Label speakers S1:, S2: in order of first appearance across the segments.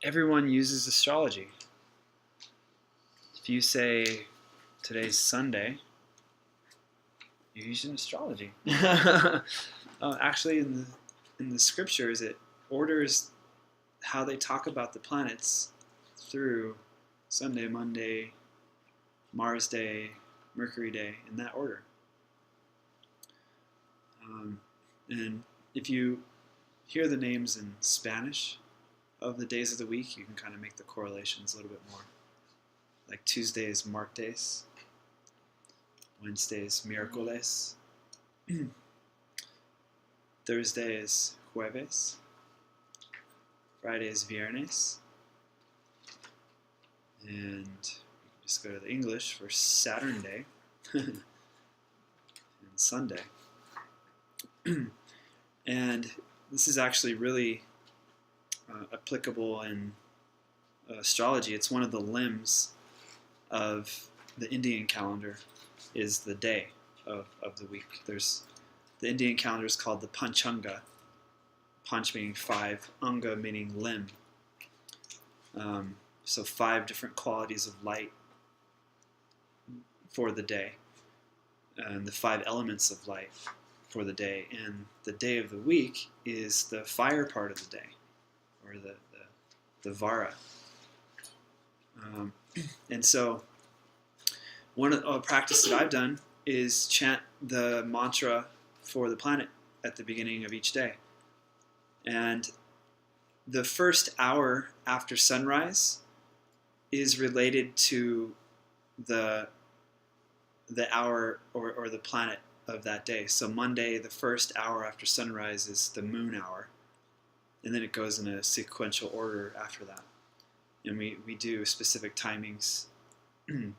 S1: everyone uses astrology. If you say today's Sunday, you're using astrology. Actually, in the scriptures, it orders how they talk about the planets through Sunday, Monday, Mars Day, Mercury Day, in that order. And if you hear the names in Spanish of the days of the week, you can kind of make the correlations a little bit more. Like Tuesday is martes, Wednesday is miércoles, Thursday is jueves, Friday is viernes, and just go to the English for Saturn Day and Sunday. And this is actually really applicable in astrology. It's one of the limbs of the Indian calendar, is the day of the week. The Indian calendar is called the Panchanga. Panch meaning 5, Anga meaning limb. So 5 different qualities of light for the day, and the 5 elements of light for the day. And the day of the week is the fire part of the day, or the Vara. And so a practice that I've done is chant the mantra for the planet at the beginning of each day. And the first hour after sunrise is related to the hour or the planet of that day. So Monday, the first hour after sunrise is the moon hour. And then it goes in a sequential order after that. And we do specific timings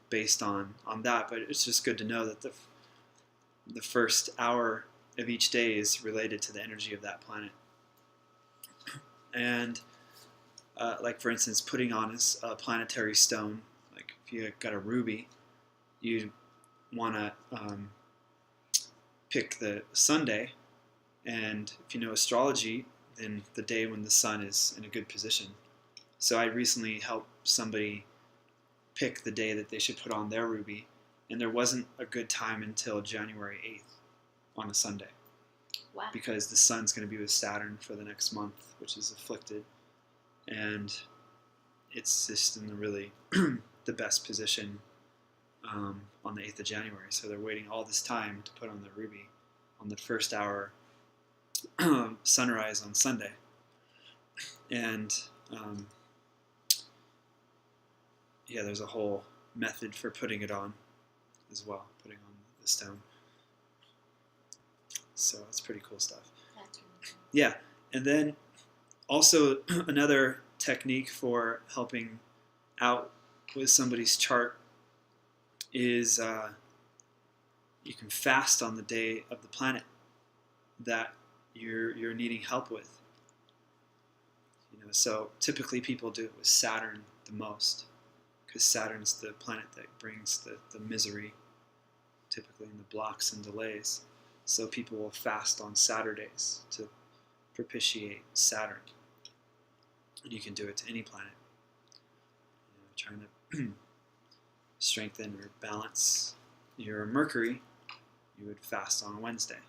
S1: based on that, but it's just good to know that the first hour of each day is related to the energy of that planet. And like for instance, putting on a planetary stone, like if you got a ruby, you want to pick the Sunday, and if you know astrology, then the day when the sun is in a good position. So I recently helped somebody pick the day that they should put on their ruby, and there wasn't a good time until January 8th on a Sunday.
S2: Wow.
S1: Because the sun's going to be with Saturn for the next month, which is afflicted, and it's just in the really the best position on the 8th of January. So they're waiting all this time to put on the ruby on the first hour sunrise on Sunday. And yeah, there's a whole method for putting it on as well, putting on the stone. So it's pretty cool stuff.
S2: That's really cool.
S1: Yeah, and then also another technique for helping out with somebody's chart is you can fast on the day of the planet that you're needing help with. So typically people do it with Saturn the most, because Saturn's the planet that brings the misery, typically in the blocks and delays. So people will fast on Saturdays to propitiate Saturn. And you can do it to any planet. Trying to strengthen or balance your Mercury, you would fast on Wednesday.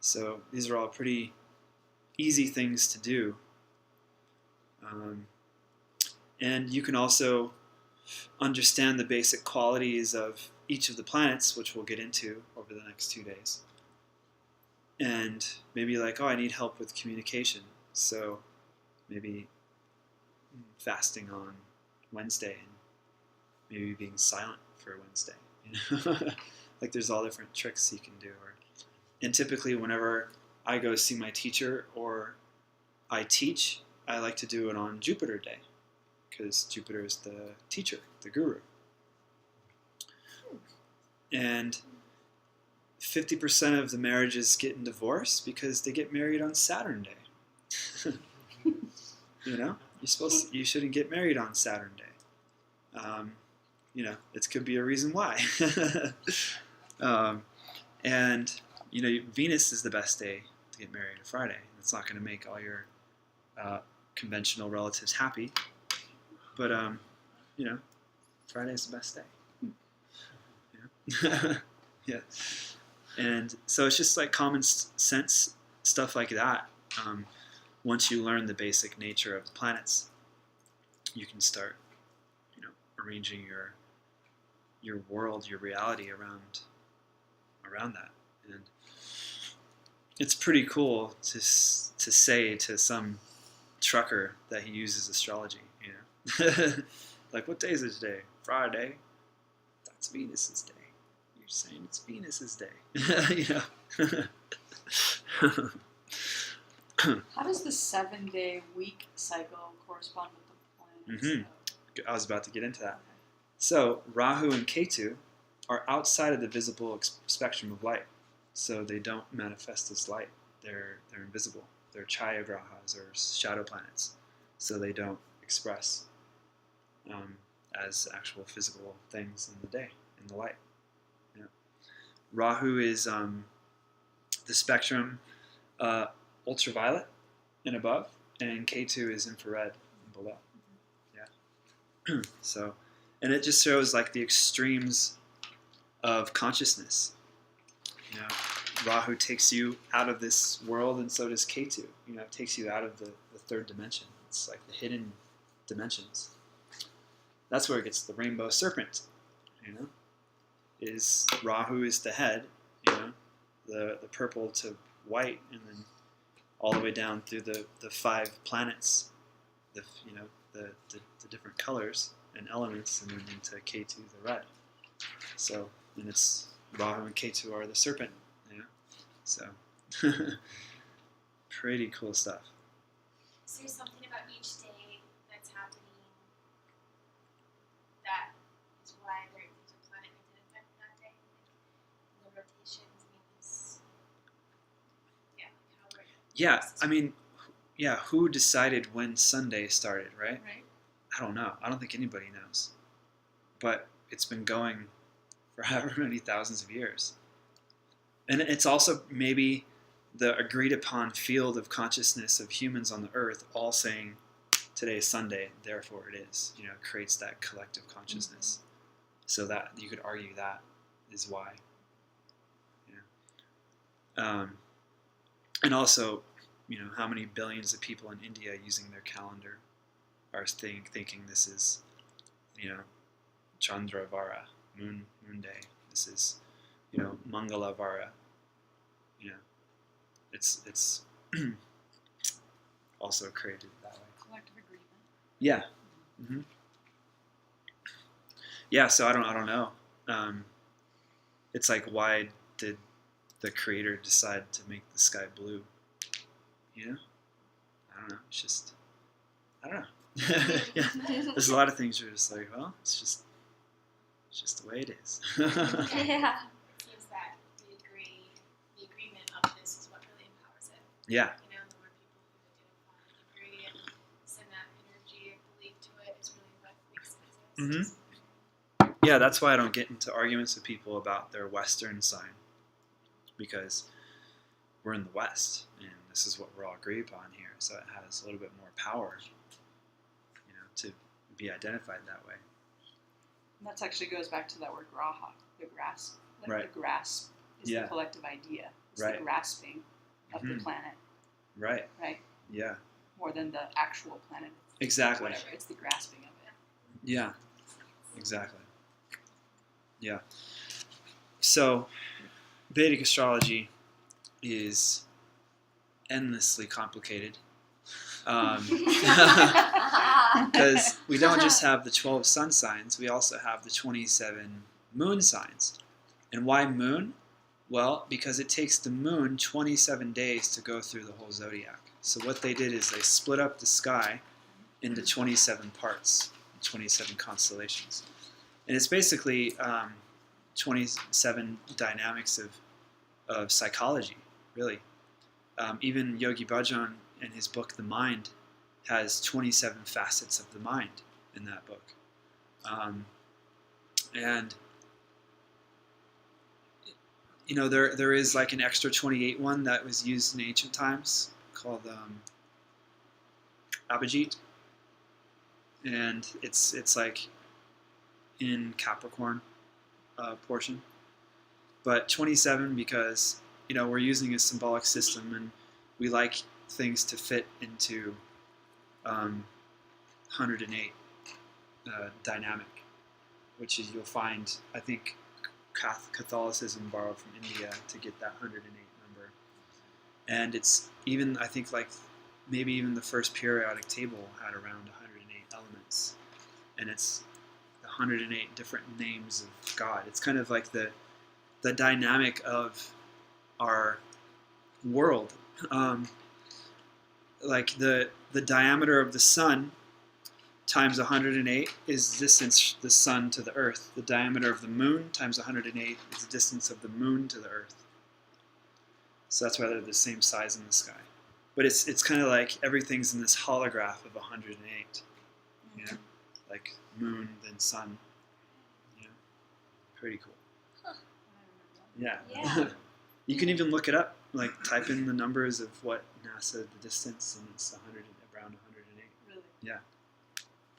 S1: So these are all pretty easy things to do. And you can also understand the basic qualities of each of the planets, which we'll get into over the next 2 days. And maybe like, I need help with communication. So maybe fasting on Wednesday and maybe being silent for Wednesday. Like there's all different tricks you can do. And typically whenever I go see my teacher or I teach, I like to do it on Jupiter Day, because Jupiter is the teacher, the guru. And 50% of the marriages get in divorce because they get married on Saturn Day. You shouldn't get married on Saturn Day. It could be a reason why. And Venus is the best day to get married, a Friday. It's not going to make all your conventional relatives happy. But Friday's the best day. Yeah. Yeah. And so it's just like common sense stuff like that. Once you learn the basic nature of the planets, you can start, arranging your world, your reality around that. And it's pretty cool to say to some trucker that he uses astrology. Like, what day is it today? Friday. That's Venus's day. You're saying it's Venus's day.
S2: How does the 7-day week cycle correspond with the planets?
S1: Mm-hmm. I was about to get into that. So Rahu and Ketu are outside of the visible spectrum of light, so they don't manifest as light. They're invisible. They're Chaya grahas, or shadow planets, so they don't express as actual physical things in the day, in the light. Yeah. Rahu is the spectrum ultraviolet and above, and Ketu is infrared and below. Yeah. So, and it just shows like the extremes of consciousness. Rahu takes you out of this world, and so does Ketu. It takes you out of the third dimension. It's like the hidden dimensions. That's where it gets the rainbow serpent. Is Rahu is the head, the purple to white, and then all the way down through the 5 planets, the different colors and elements, and then into Ketu, the red. So, and it's Rahu and Ketu are the serpent. So pretty cool stuff.
S3: So there's something about each day that's happening that is why there's a planet identified that day. Like the rotations,
S1: who decided when Sunday started, right?
S2: Right.
S1: I don't know. I don't think anybody knows. But it's been going for however many thousands of years. And it's also maybe the agreed upon field of consciousness of humans on the earth all saying, today is Sunday, therefore it is. It creates that collective consciousness. Mm-hmm. So that you could argue that is why. Yeah. And also, how many billions of people in India using their calendar are thinking this is, Chandravara, moon day. This is, Mangalavara. It's also created that way.
S2: Collective agreement.
S1: Yeah. Mm-hmm. Yeah. So I don't know. It's like, why did the creator decide to make the sky blue? I don't know. It's just, I don't know. Yeah. There's a lot of things you're just like, well, it's just the way it is.
S3: Yeah. It seems that the agreement of this is what really empowers it.
S1: Yeah.
S3: The more people who identify, agree, and send that energy and belief to it is really what makes it exist.
S1: Mm-hmm. Yeah, that's why I don't get into arguments with people about their Western sign, because we're in the West, and this is what we're all agreed upon here. So it has a little bit more power, to be identified that way.
S2: And that actually goes back to that word graha, the grasp. Like
S1: right.
S2: The grasp is the collective idea. It's
S1: right.
S2: the grasping of the planet.
S1: Right.
S2: Right?
S1: Yeah.
S2: More than the actual planet.
S1: Exactly.
S2: Whatever. It's the grasping of it.
S1: Yeah. Exactly. Yeah. So, Vedic astrology is endlessly complicated. Because we don't just have the 12 sun signs, we also have the 27 moon signs. And why moon? Well, because it takes the moon 27 days to go through the whole zodiac. So what they did is they split up the sky into 27 parts, 27 constellations. And it's basically 27 dynamics of psychology, really. Even Yogi Bhajan, in his book The Mind, has 27 facets of the mind in that book. And there is like an extra 28 one that was used in ancient times called Abhijit, and it's like in Capricorn portion. But 27 because we're using a symbolic system and we like things to fit into 108 dynamic, which is you'll find I think Catholicism borrowed from India to get that 108 number, and it's even I think like maybe even the first periodic table had around 108 elements, and it's 108 different names of God. It's kind of like the dynamic of our world. Like the diameter of the sun times 108 is distance the sun to the earth. The diameter of the moon times 108 is the distance of the moon to the earth. So that's why they're the same size in the sky. But it's kind of like everything's in this holograph of 108. You know, like moon then sun. You know, pretty cool.
S4: Huh.
S1: Yeah.
S4: Yeah.
S1: You can even look it up. Like type in the numbers of what NASA the distance, and it's around 108.
S2: Really?
S1: Yeah.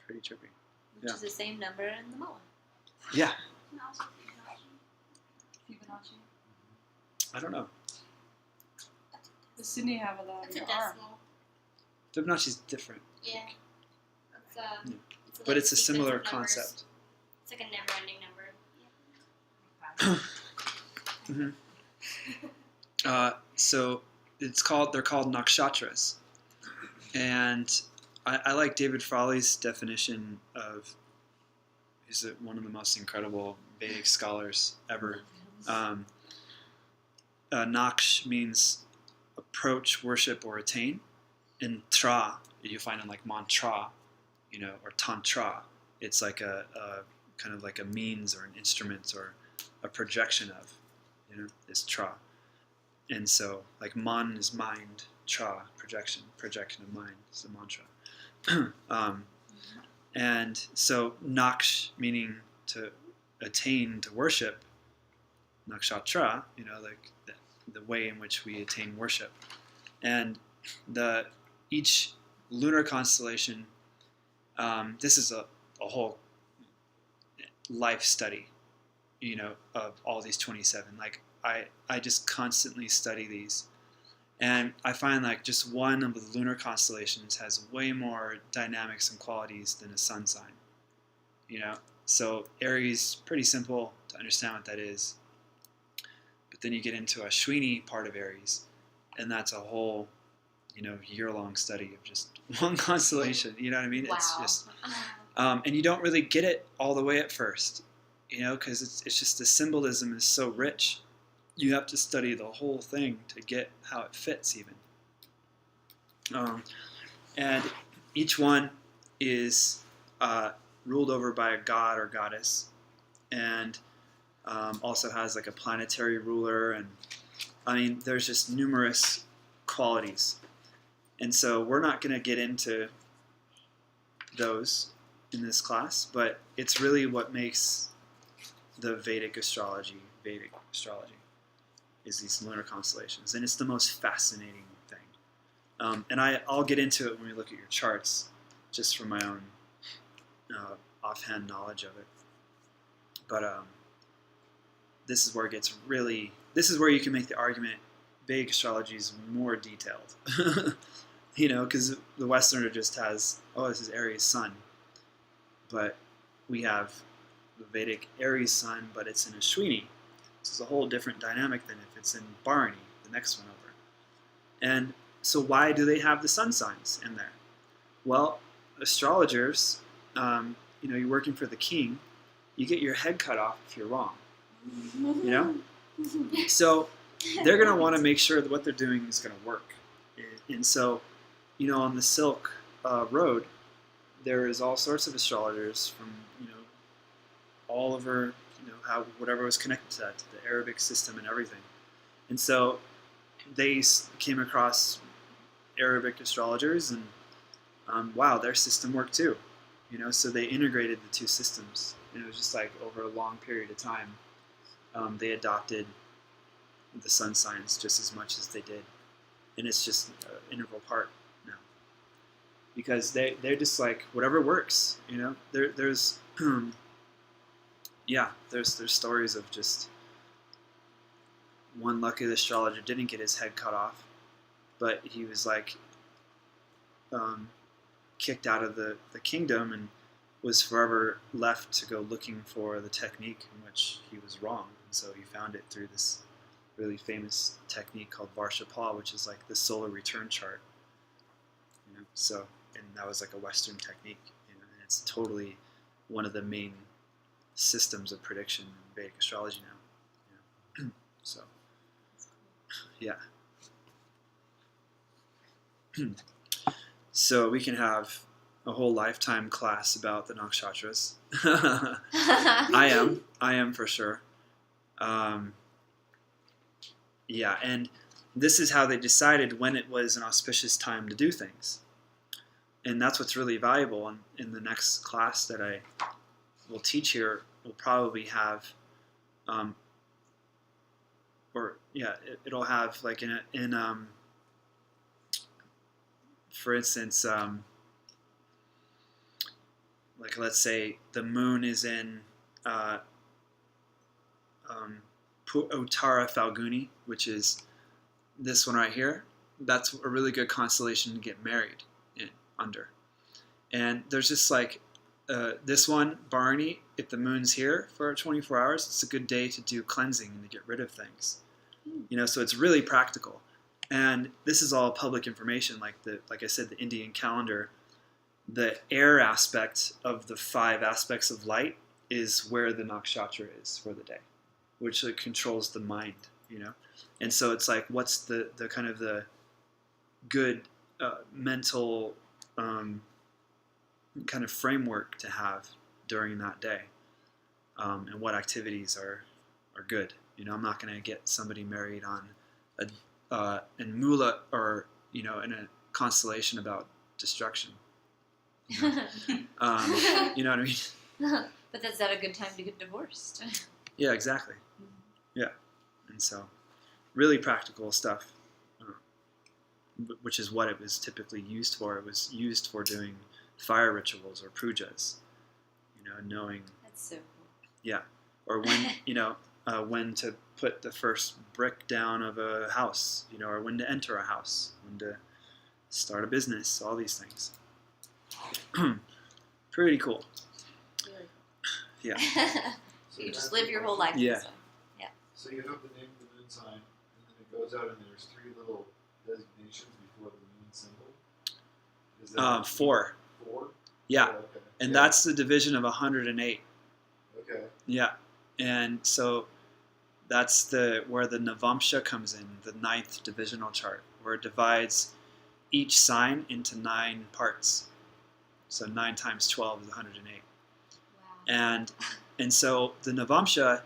S1: Pretty trippy.
S4: Which
S1: Yeah.
S4: is the same number in the Mullah.
S1: Yeah.
S3: And also Fibonacci.
S2: Fibonacci.
S1: I don't know.
S2: Does Sydney have that
S3: That's
S2: in
S3: a
S2: your arm?
S3: decimal.
S1: Fibonacci's different,
S3: Yeah. It's
S1: Yeah.
S3: it's
S1: but it's a
S3: sequence
S1: similar
S3: of numbers.
S1: concept.
S3: It's like a never-ending number.
S1: So they're called nakshatras, and I like David Frawley's definition of. He's one of the most incredible Vedic scholars ever. Naksh means approach, worship, or attain, and tra you find in like mantra, or tantra. It's like a kind of like a means or an instrument or a projection of, is tra. And so, like man is mind, tra, projection of mind is the mantra. And so naksh meaning to attain, to worship, nakshatra, like the way in which we attain worship. And each lunar constellation, this is a whole life study, of all these 27. Like I just constantly study these, and I find like just one of the lunar constellations has way more dynamics and qualities than a sun sign. So Aries, pretty simple to understand what that is. But then you get into Ashwini part of Aries, and that's a whole, year-long study of just one constellation. You know what I mean?
S4: Wow.
S1: It's just, and you don't really get it all the way at first, because it's just the symbolism is so rich. You have to study the whole thing to get how it fits even. And each one is ruled over by a god or goddess, and also has like a planetary ruler, and I mean there's just numerous qualities. And so we're not going to get into those in this class, but it's really what makes the Vedic astrology is these lunar constellations, and it's the most fascinating thing. And I'll get into it when we look at your charts, just from my own offhand knowledge of it. But this is where it gets really. This is where you can make the argument Vedic astrology is more detailed. Because the Westerner just has, this is Aries sun, but we have the Vedic Aries sun, but it's in Ashwini. This is a whole different dynamic than if it's in Bharani, the next one over. And so why do they have the sun signs in there? Well, astrologers, you're working for the king, you get your head cut off if you're wrong. So they're going to want to make sure that what they're doing is going to work. And so, on the Silk Road, there is all sorts of astrologers from, all over, whatever was connected to that, to the Arabic system and everything. And so they came across Arabic astrologers, and wow, their system worked too. So they integrated the two systems. And it was just like over a long period of time, they adopted the sun signs just as much as they did. And it's just an integral part now. because they're just like whatever works, you know. There's there's stories of just one lucky astrologer didn't get his head cut off, but he was like kicked out of the kingdom and was forever left to go looking for the technique in which he was wrong. And so he found it through this really famous technique called Varshapal, which is like the solar return chart. You know, so, and that was like a Western technique, you know, and it's totally one of the main systems of prediction in Vedic astrology now. You know? So, yeah. So we can have a whole lifetime class about the nakshatras. I am for sure. Yeah, and this is how they decided when it was an auspicious time to do things. And that's what's really valuable. In the next class that I will teach here, we'll probably have, it'll have like for instance, like let's say the moon is in Uttara Falguni, which is this one right here. That's a really good constellation to get married under. And there's just like this one, Bharani, if the moon's here for 24 hours, it's a good day to do cleansing and to get rid of things. You know, so it's really practical. And this is all public information, like I said, the Indian calendar. The air aspect of the 5 aspects of light is where the nakshatra is for the day, which controls the mind, you know. And so it's like, what's the kind of the good mental kind of framework to have during that day, and what activities are good. You know, I'm not going to get somebody married on in Mula or, you know, in a constellation about destruction. You know, you know what I mean?
S4: But that's not a good time to get divorced.
S1: Yeah, exactly. Yeah, and so really practical stuff, which is what it was typically used for. It was used for doing fire rituals or pujas, you know, knowing.
S4: That's so cool.
S1: Yeah, or when you know when to put the first brick down of a house, you know, or when to enter a house, when to start a business, all these things. Pretty cool.
S4: Really?
S1: Yeah.
S4: So you just live your whole life.
S1: Yeah.
S5: So you have the name of the moon sign, and then it goes out, and there's 3 little designations before the moon symbol. Is that
S1: 4.
S5: 4?
S1: Yeah,
S5: Oh, okay.
S1: and
S5: Yeah.
S1: that's the division of 108.
S5: Okay.
S1: Yeah, and so that's where the Navamsha comes in, the 9th divisional chart, where it divides each sign into 9 parts. So 9 times 12 is 108.
S4: Wow.
S1: And so the Navamsha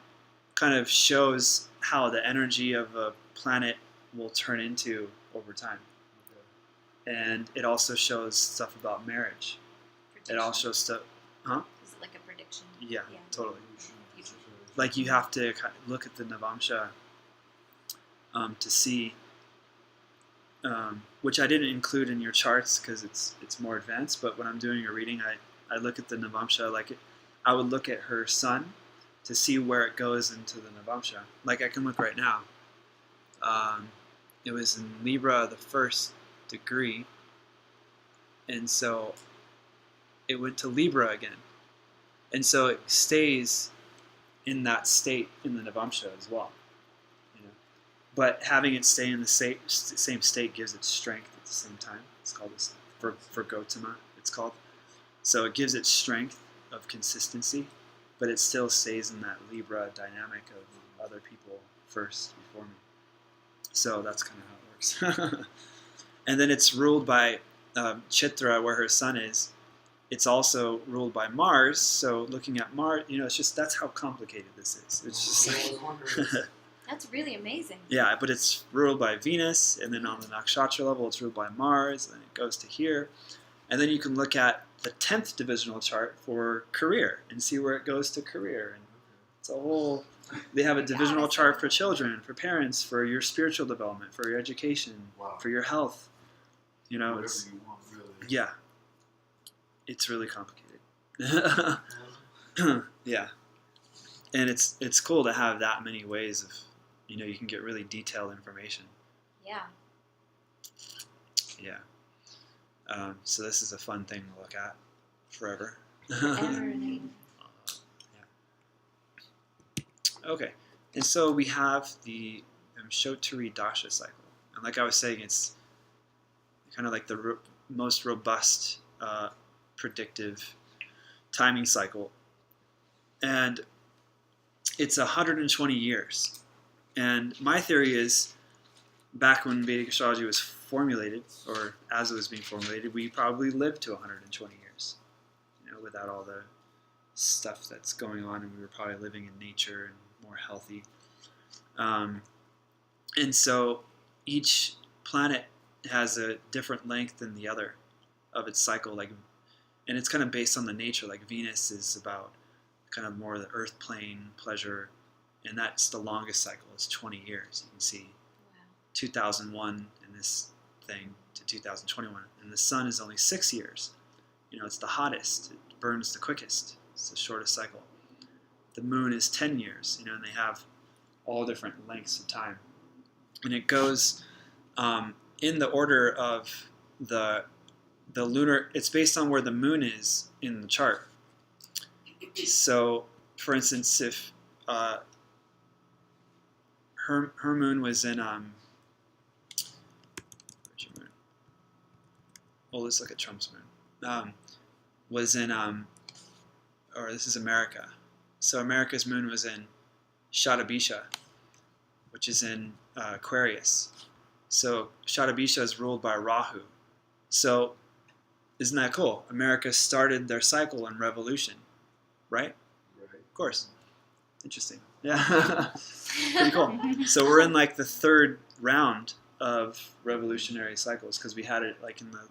S1: kind of shows how the energy of a planet will turn into over time.
S5: Okay.
S1: And it also shows stuff about marriage.
S4: Prediction.
S1: It also shows stuff,
S4: Is it like a prediction?
S1: yeah,
S4: Yeah.
S1: totally.
S4: Future.
S1: Like you have to look at the Navamsha to see, which I didn't include in your charts because it's more advanced. But when I'm doing a reading, I look at the Navamsha. Like I would look at her sun to see where it goes into the Navamsha. Like I can look right now. It was in Libra, the 1st degree, and so it went to Libra again, and so it stays in that state in the Navamsha as well, you know. But having it stay in the same state gives it strength at the same time. It's called this for Gautama. It's called. So it gives it strength of consistency, but it still stays in that Libra dynamic of other people first before me. So that's kind of how it works. And then it's ruled by Chitra, where her sun is. It's also ruled by Mars. So looking at Mars, you know, it's just that's how complicated this is. It's just
S5: I was wondering.
S4: That's really amazing.
S1: yeah, but it's ruled by Venus, and then on the nakshatra level, it's ruled by Mars, and it goes to here. And then you can look at the 10th divisional chart for career and see where it goes to career. And it's a whole. They have a divisional chart for children, for parents, for your spiritual development, for your education,
S5: Wow.
S1: for your health. You know,
S5: Whatever
S1: it's
S5: you want, really.
S1: yeah, it's really complicated. Yeah, and it's cool to have that many ways of, you can get really detailed information.
S4: Yeah.
S1: Yeah. So this is a fun thing to look at forever.
S4: Forever.
S1: Okay, and so we have the Shoturi Dasha cycle, and like I was saying, it's kind of like the most robust predictive timing cycle, and it's 120 years. And my theory is, back when Vedic astrology was formulated, or as it was being formulated, we probably lived to 120 years, without all the stuff that's going on, and we were probably living in nature and more healthy. And so each planet has a different length than the other of its cycle, and it's kind of based on the nature. Like Venus is about kind of more the earth plane pleasure, and that's the longest cycle. It's 20 years. You can see 2001 in this thing to 2021, and the sun is only 6 years. It's the hottest. It burns the quickest. It's the shortest cycle. The moon is 10 years, and they have all different lengths of time. And it goes in the order of the lunar. It's based on where the moon is in the chart. So, for instance, if her moon was in where's your moon? Well, let's look at Trump's moon. Was in or this is America. So America's moon was in Shatabisha, which is in Aquarius. So Shatabisha is ruled by Rahu. So isn't that cool? America started their cycle in revolution, right?
S5: Right.
S1: Of course. Interesting. Yeah. Pretty cool. So we're in like the third round of revolutionary cycles, because we had it like in the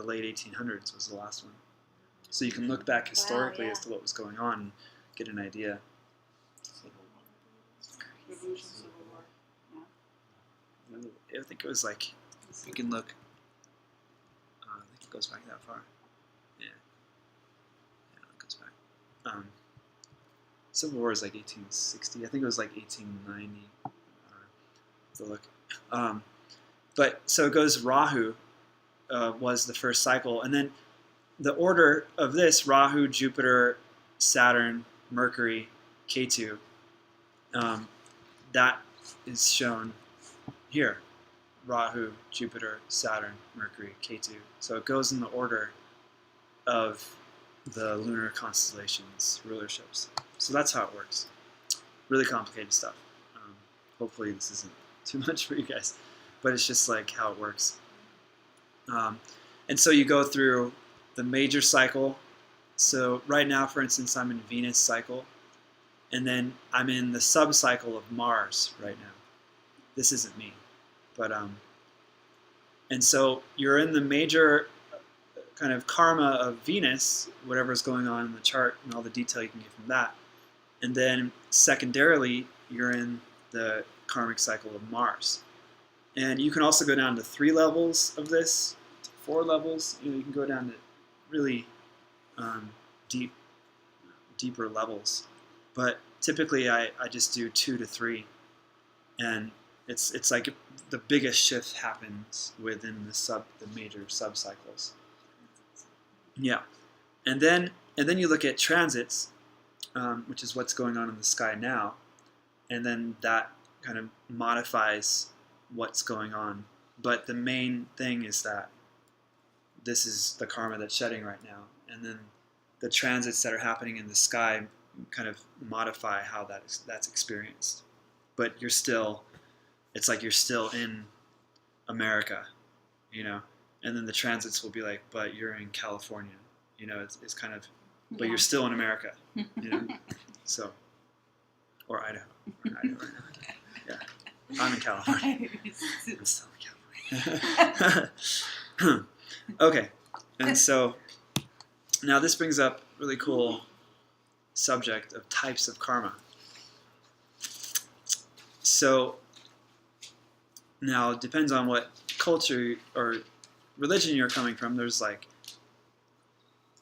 S1: late 1800s was the last one. So you can look back historically as to what was going on and get an idea.
S2: Revolution, Civil War.
S1: I think it was like, you can look, I think it goes back that far. Yeah, it goes back. Civil War is like 1860. I think it was like 1890. To look. But so it goes Rahu was the first cycle, and then the order of this, Rahu, Jupiter, Saturn, Mercury, Ketu, that is shown here. Rahu, Jupiter, Saturn, Mercury, Ketu. So it goes in the order of the lunar constellations, rulerships. So that's how it works. Really complicated stuff. Hopefully this isn't too much for you guys, but it's just like how it works. And so you go through the major cycle. So right now, for instance, I'm in Venus cycle, and then I'm in the sub-cycle of Mars right now. This isn't me, but and so you're in the major kind of karma of Venus, whatever's going on in the chart, and all the detail you can get from that. And then secondarily, you're in the karmic cycle of Mars. And you can also go down to 3 levels of this, 4 levels. You can go down to really deeper levels. But typically I just do 2 to 3. And it's like the biggest shift happens within the major subcycles. Yeah. And then you look at transits, which is what's going on in the sky now. And then that kind of modifies what's going on. But the main thing is that this is the karma that's shedding right now. And then the transits that are happening in the sky kind of modify how that's experienced. But it's like you're still in America, and then the transits will be like, but you're in California, it's kind of, but you're still in America, so, or Idaho right now. Yeah, I'm in California. I'm still in California. Okay, and so now this brings up a really cool subject of types of karma. So now it depends on what culture or religion you're coming from. There's like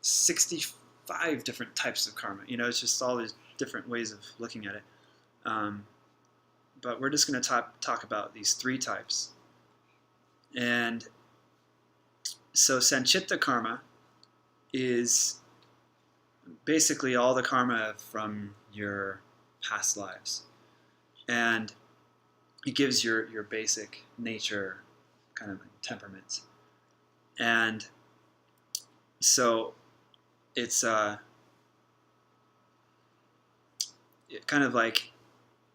S1: 65 different types of karma. It's just all these different ways of looking at it. But we're just going to talk about these 3 types. And so Sanchita karma is basically all the karma from your past lives. And it gives your basic nature kind of temperament. And so it's kind of like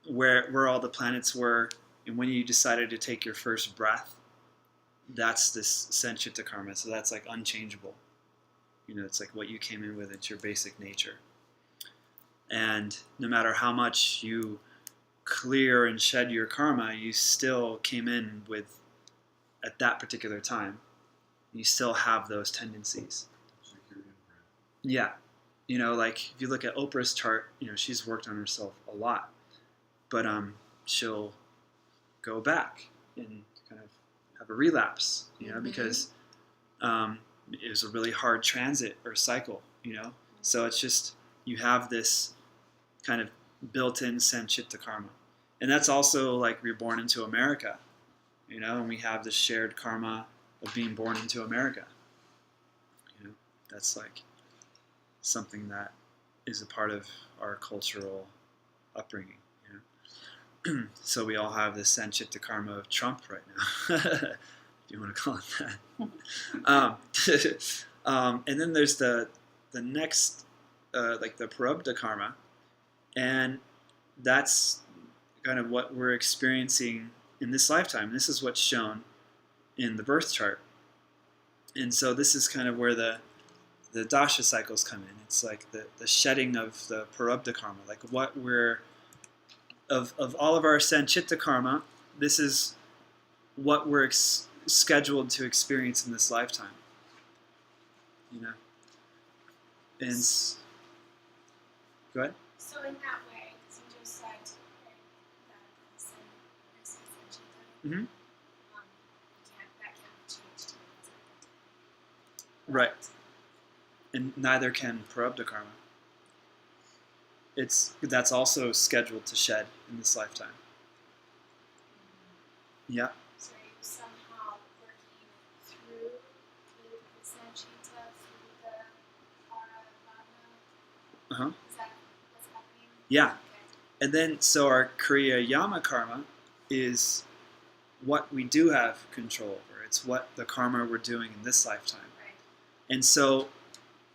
S1: where all the planets were, and when you decided to take your first breath, that's this Sanchita karma. So that's like unchangeable. It's like what you came in with. It's your basic nature. And no matter how much you clear and shed your karma, you still came in with, at that particular time, you still have those tendencies.
S5: It's like your imprint.
S1: Yeah. Like if you look at Oprah's chart, she's worked on herself a lot. But she'll go back and kind of have a relapse, because it was a really hard transit or cycle, So it's just, you have this kind of built-in Sanchita karma. And that's also like we're born into America, and we have this shared karma of being born into America. That's like something that is a part of our cultural upbringing. So we all have this Sanchita karma of Trump right now, if you want to call it that. And then there's the next, like the Prarabdha karma, and that's kind of what we're experiencing in this lifetime. This is what's shown in the birth chart. And so this is kind of where the dasha cycles come in. It's like the shedding of the Prarabdha karma, like what we're of all of our Sanchita karma, this is what we're scheduled to experience in this lifetime. And go ahead.
S3: So in that way, because you just said that the sun is Sanchita,
S1: Mm-hmm.
S3: that can't be changed to
S1: Right. And neither can Prarabdha karma. That's also scheduled to shed in this lifetime. Yeah.
S3: So are you somehow working through the Sanchita, through the Paravana?
S1: Uh-huh.
S3: Is that what's happening?
S1: Yeah.
S3: Okay.
S1: And then, so our Kriya Yama karma is what we do have control over. It's what the karma we're doing in this lifetime.
S3: Right.
S1: And so,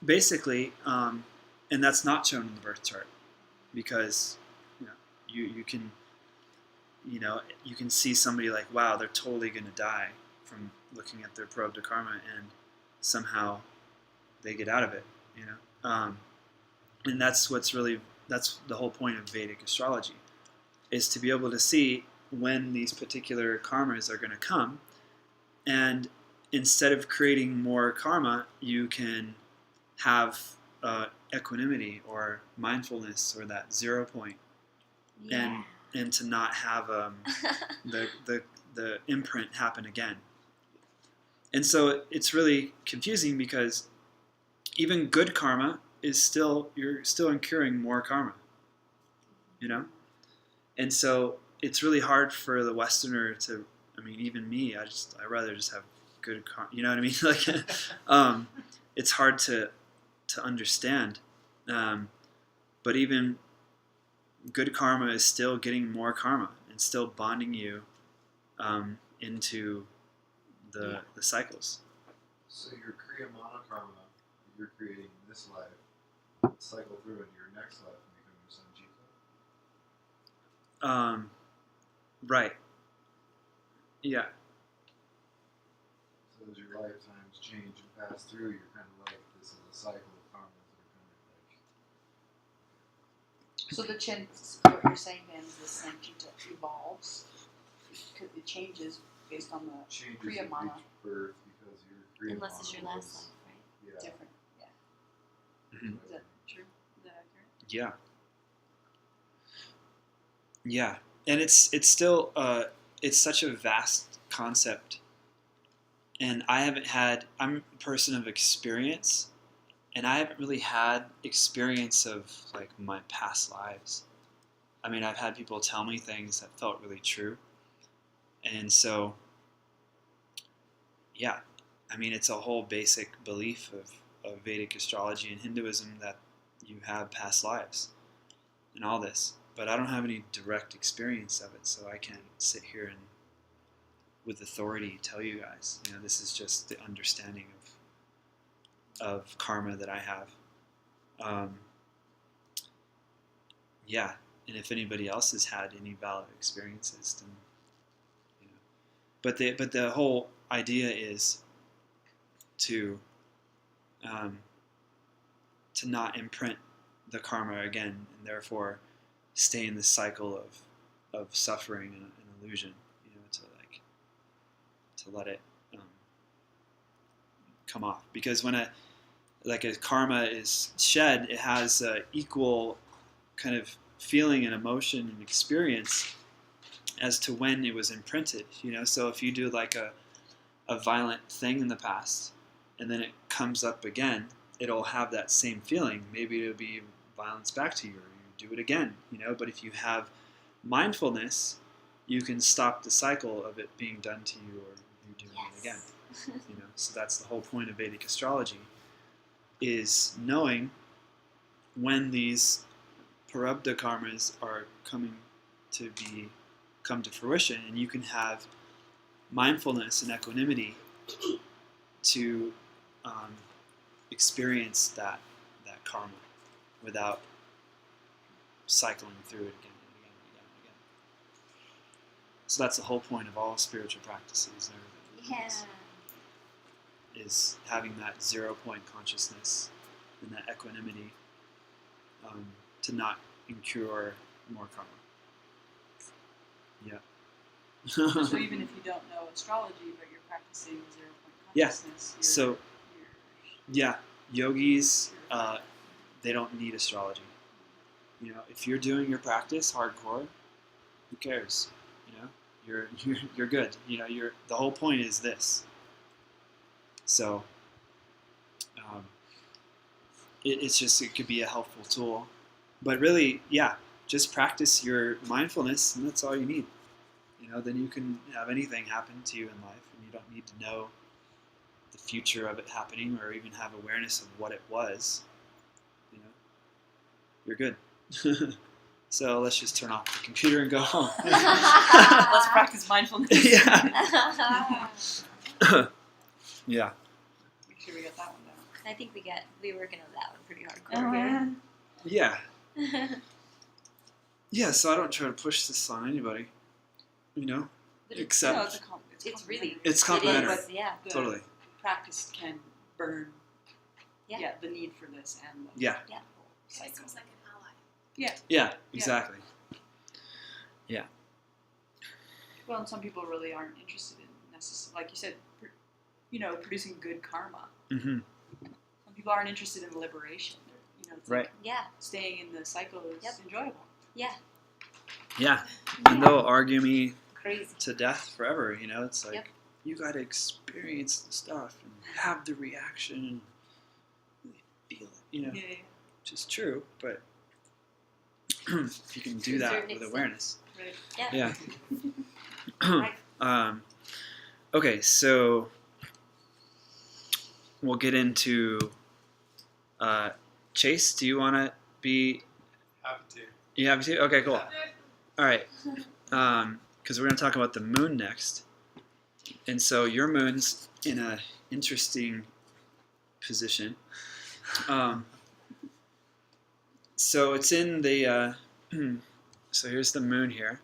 S1: basically, and that's not shown in the birth chart, because you can you can see somebody like, wow, they're totally going to die from looking at their Prarabdha karma, and somehow they get out of it. And that's that's the whole point of Vedic astrology, is to be able to see when these particular karmas are going to come, and instead of creating more karma, you can have equanimity or mindfulness, or that 0 point,
S4: Yeah.
S1: and to not have the imprint happen again. And so it's really confusing, because even good karma is you're still incurring more karma, and so it's really hard for the Westerner to, even me, I rather just have good karma, you know what I mean? Like, it's hard to understand, but even good karma is still getting more karma and still bonding you into the cycles.
S5: So your Kriya Mana karma that you're creating in this life, cycle through into your next life and become your Sanchita?
S1: Right. Yeah.
S5: So as your lifetimes change and pass through, you're kind of like, this is a cycle of karmas that are kind of like...
S2: So what you're saying then is the Sanchita evolves, it changes based on the
S5: changes
S2: Kriya
S5: with
S2: Mana.
S5: each birth, because your Kriya
S4: Unless
S5: Mana
S4: it's your last life, right?
S5: Yeah.
S2: Different, yeah.
S1: Mhm.
S2: Is that true? Is that accurate?
S1: Yeah. Yeah, and it's still it's such a vast concept, and I'm a person of experience, And I haven't really had experience of like my past lives. I mean, I've had people tell me things that felt really true. And so, yeah, I mean, it's a whole basic belief of Vedic astrology and Hinduism that you have past lives and all this. But I don't have any direct experience of it, so I can't sit here and with authority tell you guys. You know, this is just the understanding of karma that I have. Yeah, and if anybody else has had any valid experiences, then you know. But the whole idea is to not imprint the karma again, and therefore stay in the cycle of suffering and illusion. You know, to let it come off. Because when a karma is shed, it has equal kind of feeling and emotion and experience as to when it was imprinted. You know, so if you do like a violent thing in the past, and then it comes up again, it'll have that same feeling. Maybe it'll be violence back to you, or you do it again. You know, but if you have mindfulness, you can stop the cycle of it being done to you or you doing it again. You know, so that's the whole point of Vedic astrology, is knowing when these prarabdha karmas are come to fruition, and you can have mindfulness and equanimity to experience that karma without cycling through it again and again and again and again. So that's the whole point of all spiritual practices and everything.
S4: Yeah.
S1: Is having that 0 point consciousness and that equanimity to not incur more karma. Yeah.
S2: So even if you don't know astrology, but you're practicing 0 point
S1: Yeah.
S2: consciousness,
S1: So, yeah, yogis, they don't need astrology. You know, if you're doing your practice hardcore, who cares? You know, you're good. You know, the whole point is this. So, it could be a helpful tool, but really, yeah, just practice your mindfulness, and that's all you need. You know, then you can have anything happen to you in life, and you don't need to know the future of it happening or even have awareness of what it was. You know, you're good. So let's just turn off the computer and go home.
S2: Let's practice mindfulness.
S1: Yeah. Yeah.
S2: Make sure we got that one down.
S4: I think we were working on that one pretty hardcore
S2: Oh,
S4: here.
S1: Yeah. Yeah, so I don't try to push this on anybody. You know?
S2: But
S1: Except-
S2: no,
S4: It's really
S1: It's complementary.
S4: It is, yeah.
S2: the
S1: Totally.
S2: practice can burn.
S4: Yeah.
S2: The need for this and the
S1: Yeah.
S2: whole
S3: It
S2: cycle.
S3: becomes like an ally.
S1: Yeah, exactly.
S2: Well, and some people really aren't interested in necessarily, like you said, producing good karma.
S1: Mm-hmm.
S2: Some people aren't interested in liberation. It's
S1: Right.
S2: like
S4: Yeah.
S2: staying in the cycle is
S4: Yep.
S2: enjoyable.
S4: Yeah.
S1: Yeah. And they'll argue me
S4: Crazy.
S1: to death forever, you know? It's like,
S4: Yep.
S1: you gotta experience the stuff and have the reaction and really feel it, you know?
S2: Yeah.
S1: Which is true, but if you can do
S4: To a
S1: that
S4: certain
S1: with
S4: extent.
S1: awareness.
S2: Right.
S4: Yeah.
S1: Yeah.
S2: Right.
S1: Okay, so we'll get into Chase. Do you want to be?
S5: Happy to.
S1: You happy to? Okay, cool. All right, because we're going to talk about the moon next, and so your moon's in a interesting position. So it's in the. So here's the moon here.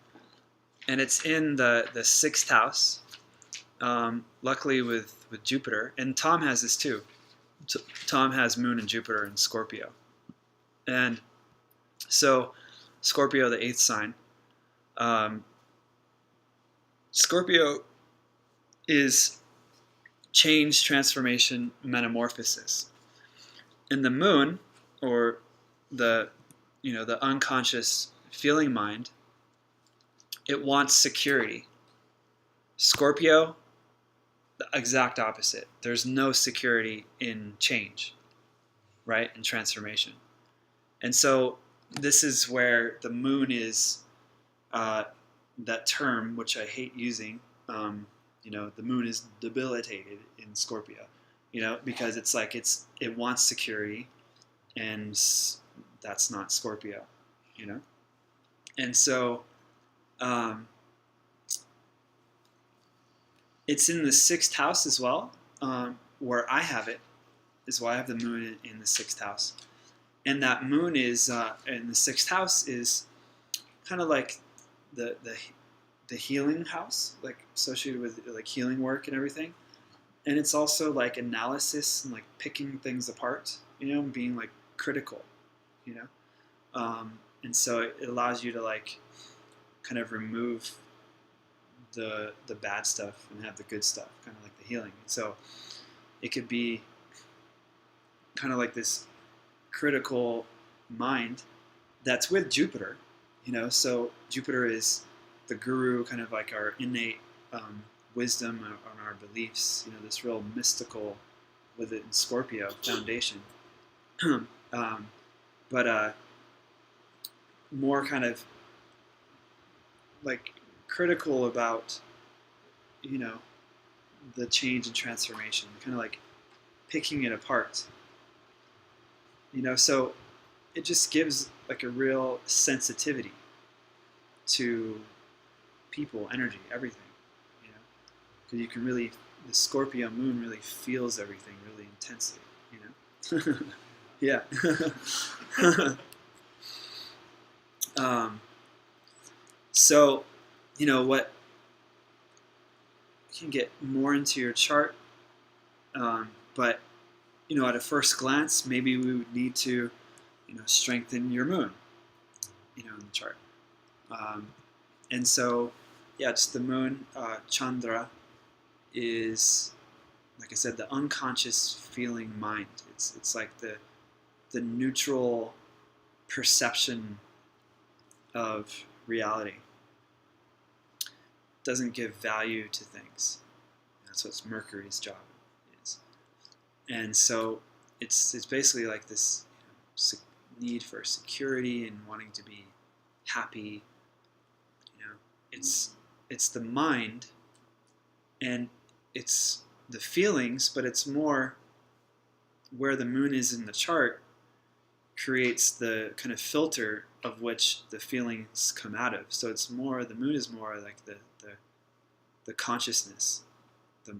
S1: And it's in the 6th house, luckily with Jupiter. And Tom has this too. Tom has Moon and Jupiter in Scorpio. And so Scorpio, the 8th sign. Scorpio is change, transformation, metamorphosis. And the moon, or the unconscious feeling mind, it wants security. Scorpio, the exact opposite. There's no security in change. right, and transformation. And so this is where the moon is, that term, which I hate using, the moon is debilitated in Scorpio, because it's like it wants security, and that's not Scorpio, And so it's in the sixth house as well, where I have it, is why I have the moon in the sixth house. And that moon is in the sixth house is kind of like the healing house, like associated with like healing work and everything. And it's also like analysis and like picking things apart, and being like critical, and so it allows you to like kind of remove the bad stuff and have the good stuff, kind of like the healing. So it could be kind of like this critical mind that's with Jupiter, so Jupiter is the guru, kind of like our innate wisdom on our beliefs, this real mystical, with it in Scorpio foundation. But more kind of like critical about, the change and transformation, kind of like picking it apart. So it just gives like a real sensitivity to people, energy, everything, because you can really, the Scorpio moon really feels everything really intensely, yeah. So, what you can get more into your chart, but at a first glance, maybe we would need to, strengthen your moon, in the chart. And so, yeah, just the moon, Chandra, is, like I said, the unconscious feeling mind. It's like the neutral perception of reality. Doesn't give value to things. That's what Mercury's job is. And so it's basically like this need for security and wanting to be happy. It's the mind, and it's the feelings, but it's more where the moon is in the chart creates the kind of filter of which the feelings come out of. So it's more, the moon is more like the consciousness, the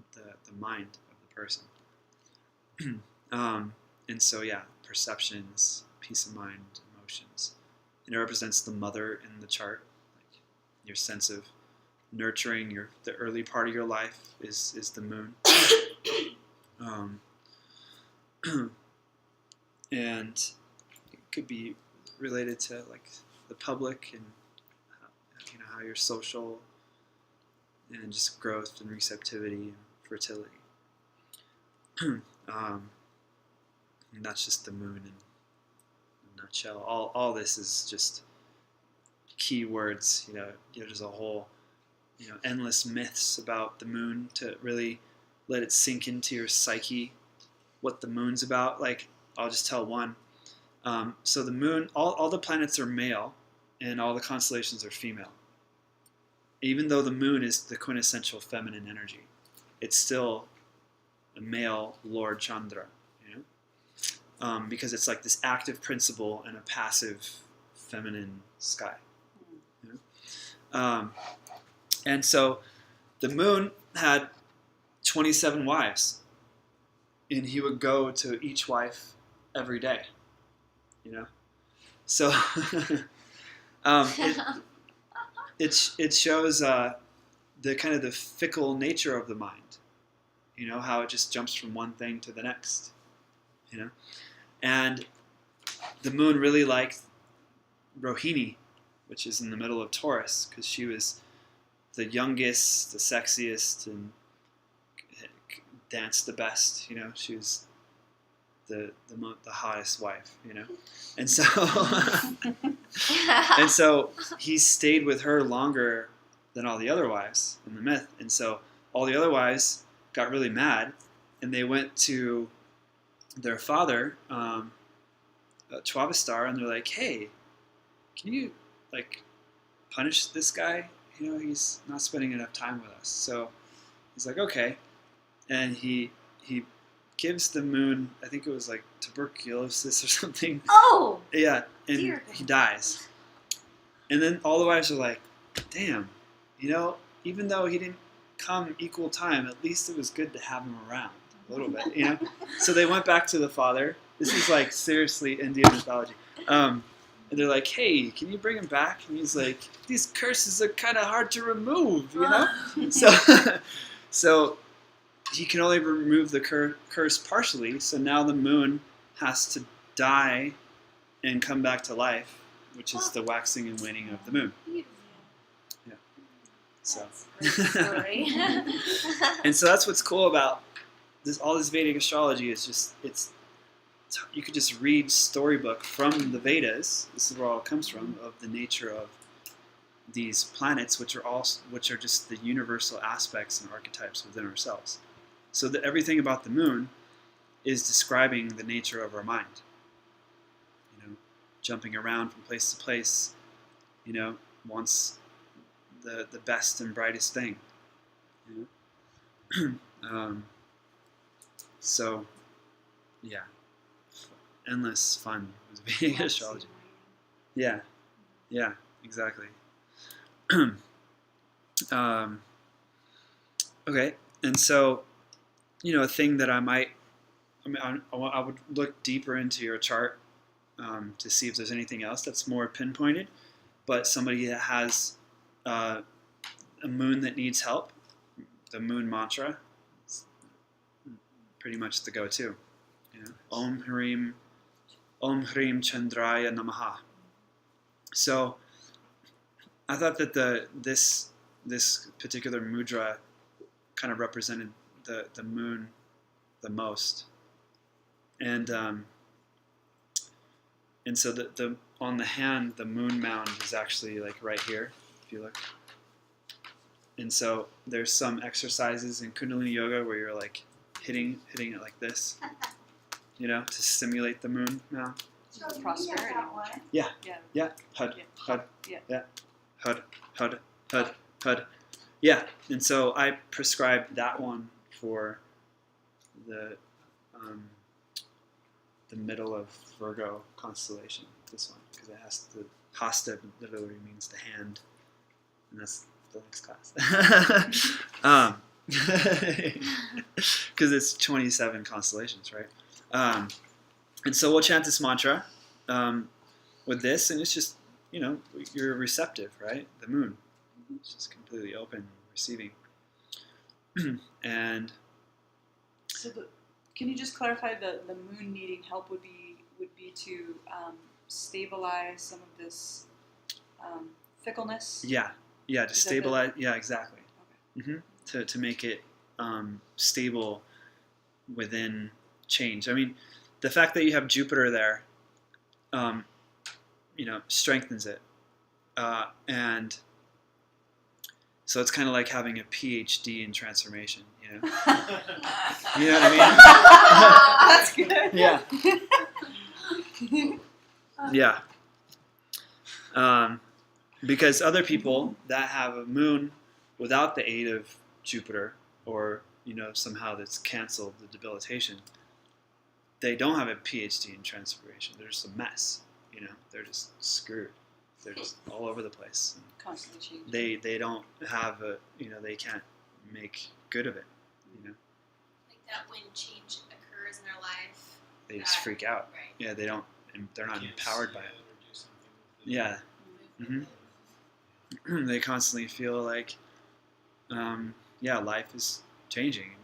S1: mind of the person. And so, yeah, perceptions, peace of mind, emotions. And it represents the mother in the chart, like your sense of nurturing, the early part of your life is the moon. And it could be related to like the public and how you're social, and just growth and receptivity and fertility. And that's just the moon in a nutshell. All this is just keywords. There's a whole endless myths about the moon to really let it sink into your psyche what the moon's about. Like, I'll just tell one. So the moon, all the planets are male, and all the constellations are female. Even though the moon is the quintessential feminine energy, it's still a male Lord Chandra, because it's like this active principle and a passive feminine sky. And so the moon had 27 wives, and he would go to each wife every day, So it shows the kind of the fickle nature of the mind, how it just jumps from one thing to the next, And the moon really liked Rohini, which is in the middle of Taurus, because she was the youngest, the sexiest, and danced the best. She was the hottest wife. And so and so he stayed with her longer than all the other wives in the myth. And so all the other wives got really mad, and they went to their father, Chwabastar, and they're like, hey, can you like punish this guy? You know, he's not spending enough time with us. So he's like, okay, and he gives the moon, I think it was like tuberculosis or something.
S4: Oh!
S1: Yeah, and
S4: Dear
S1: he dies. And then all the wives are like, damn, you know, even though he didn't come equal time, at least it was good to have him around a little bit, you know? So they went back to the father. This is like seriously Indian mythology. And they're like, hey, can you bring him back? And he's like, these curses are kind of hard to remove, you know? So he can only remove the curse partially. So now the moon has to die and come back to life, which is the waxing and waning of the moon. Yeah. So.
S4: That's a great story.
S1: And so that's what's cool about this. All this Vedic astrology is just you could just read storybook from the Vedas. This is where all it comes from, of the nature of these planets, which are just the universal aspects and archetypes within ourselves. So that everything about the moon is describing the nature of our mind. You know, jumping around from place to place. You know, wants the best and brightest thing. You know? So, yeah, endless fun with Vedic astrology. Yeah, exactly. Okay, and so, you know, a thing that I would look deeper into your chart to see if there's anything else that's more pinpointed. But somebody that has a moon that needs help, the moon mantra, is pretty much the go-to. You know, Om Hrim Chandraya Namaha. So I thought that this particular mudra kind of represented the moon the most, and so the on the hand, the moon mound is actually like right here, if you look. And so there's some exercises in Kundalini Yoga where you're like hitting it like this, you know, to stimulate the moon mound.
S2: Prosperity.
S1: Yeah.
S2: Yeah.
S1: Hud.
S2: Yeah.
S1: Yeah. Hud. Yeah. And so I prescribed that one for the middle of Virgo constellation. This one, because it has the hasta literally means the hand, and that's the next class. Because it's 27 constellations, right? And so we'll chant this mantra with this, and it's just, you know, you're receptive, right? The moon, it's just completely open, receiving. And
S2: So can you just clarify the moon needing help would be to stabilize some of this fickleness?
S1: yeah, to
S2: Is that
S1: stabilize. Yeah, exactly.
S2: Okay.
S1: To make it stable within change. I mean, the fact that you have Jupiter there, you know, strengthens it, and so it's kind of like having a PhD in transformation. You know, you know what I mean?
S2: That's good.
S1: Yeah. Yeah. Because other people that have a moon without the aid of Jupiter, or, you know, somehow that's canceled the debilitation, they don't have a PhD in transformation. They're just a mess. You know, they're just screwed. They're just all over the place.
S2: Constantly changing.
S1: They don't have a, you know, they can't make good of it. You know,
S3: Like that when change occurs in their life.
S1: they just freak out.
S3: Right.
S1: Yeah, they're not empowered by it.
S5: or do something with the
S1: Yeah. They constantly feel like, life is changing, and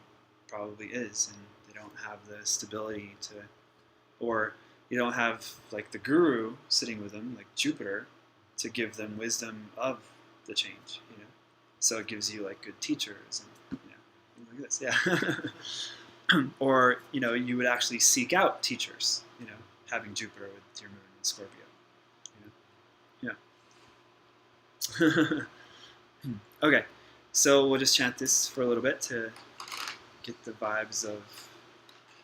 S1: probably is, and they don't have the stability to, or you don't have like the guru sitting with them, like Jupiter, to give them wisdom of the change, you know. So it gives you like good teachers, and things like this, yeah. Or, you know, you would actually seek out teachers, you know, having Jupiter with your moon in Scorpio, you know. Yeah. Okay, so we'll just chant this for a little bit to get the vibes of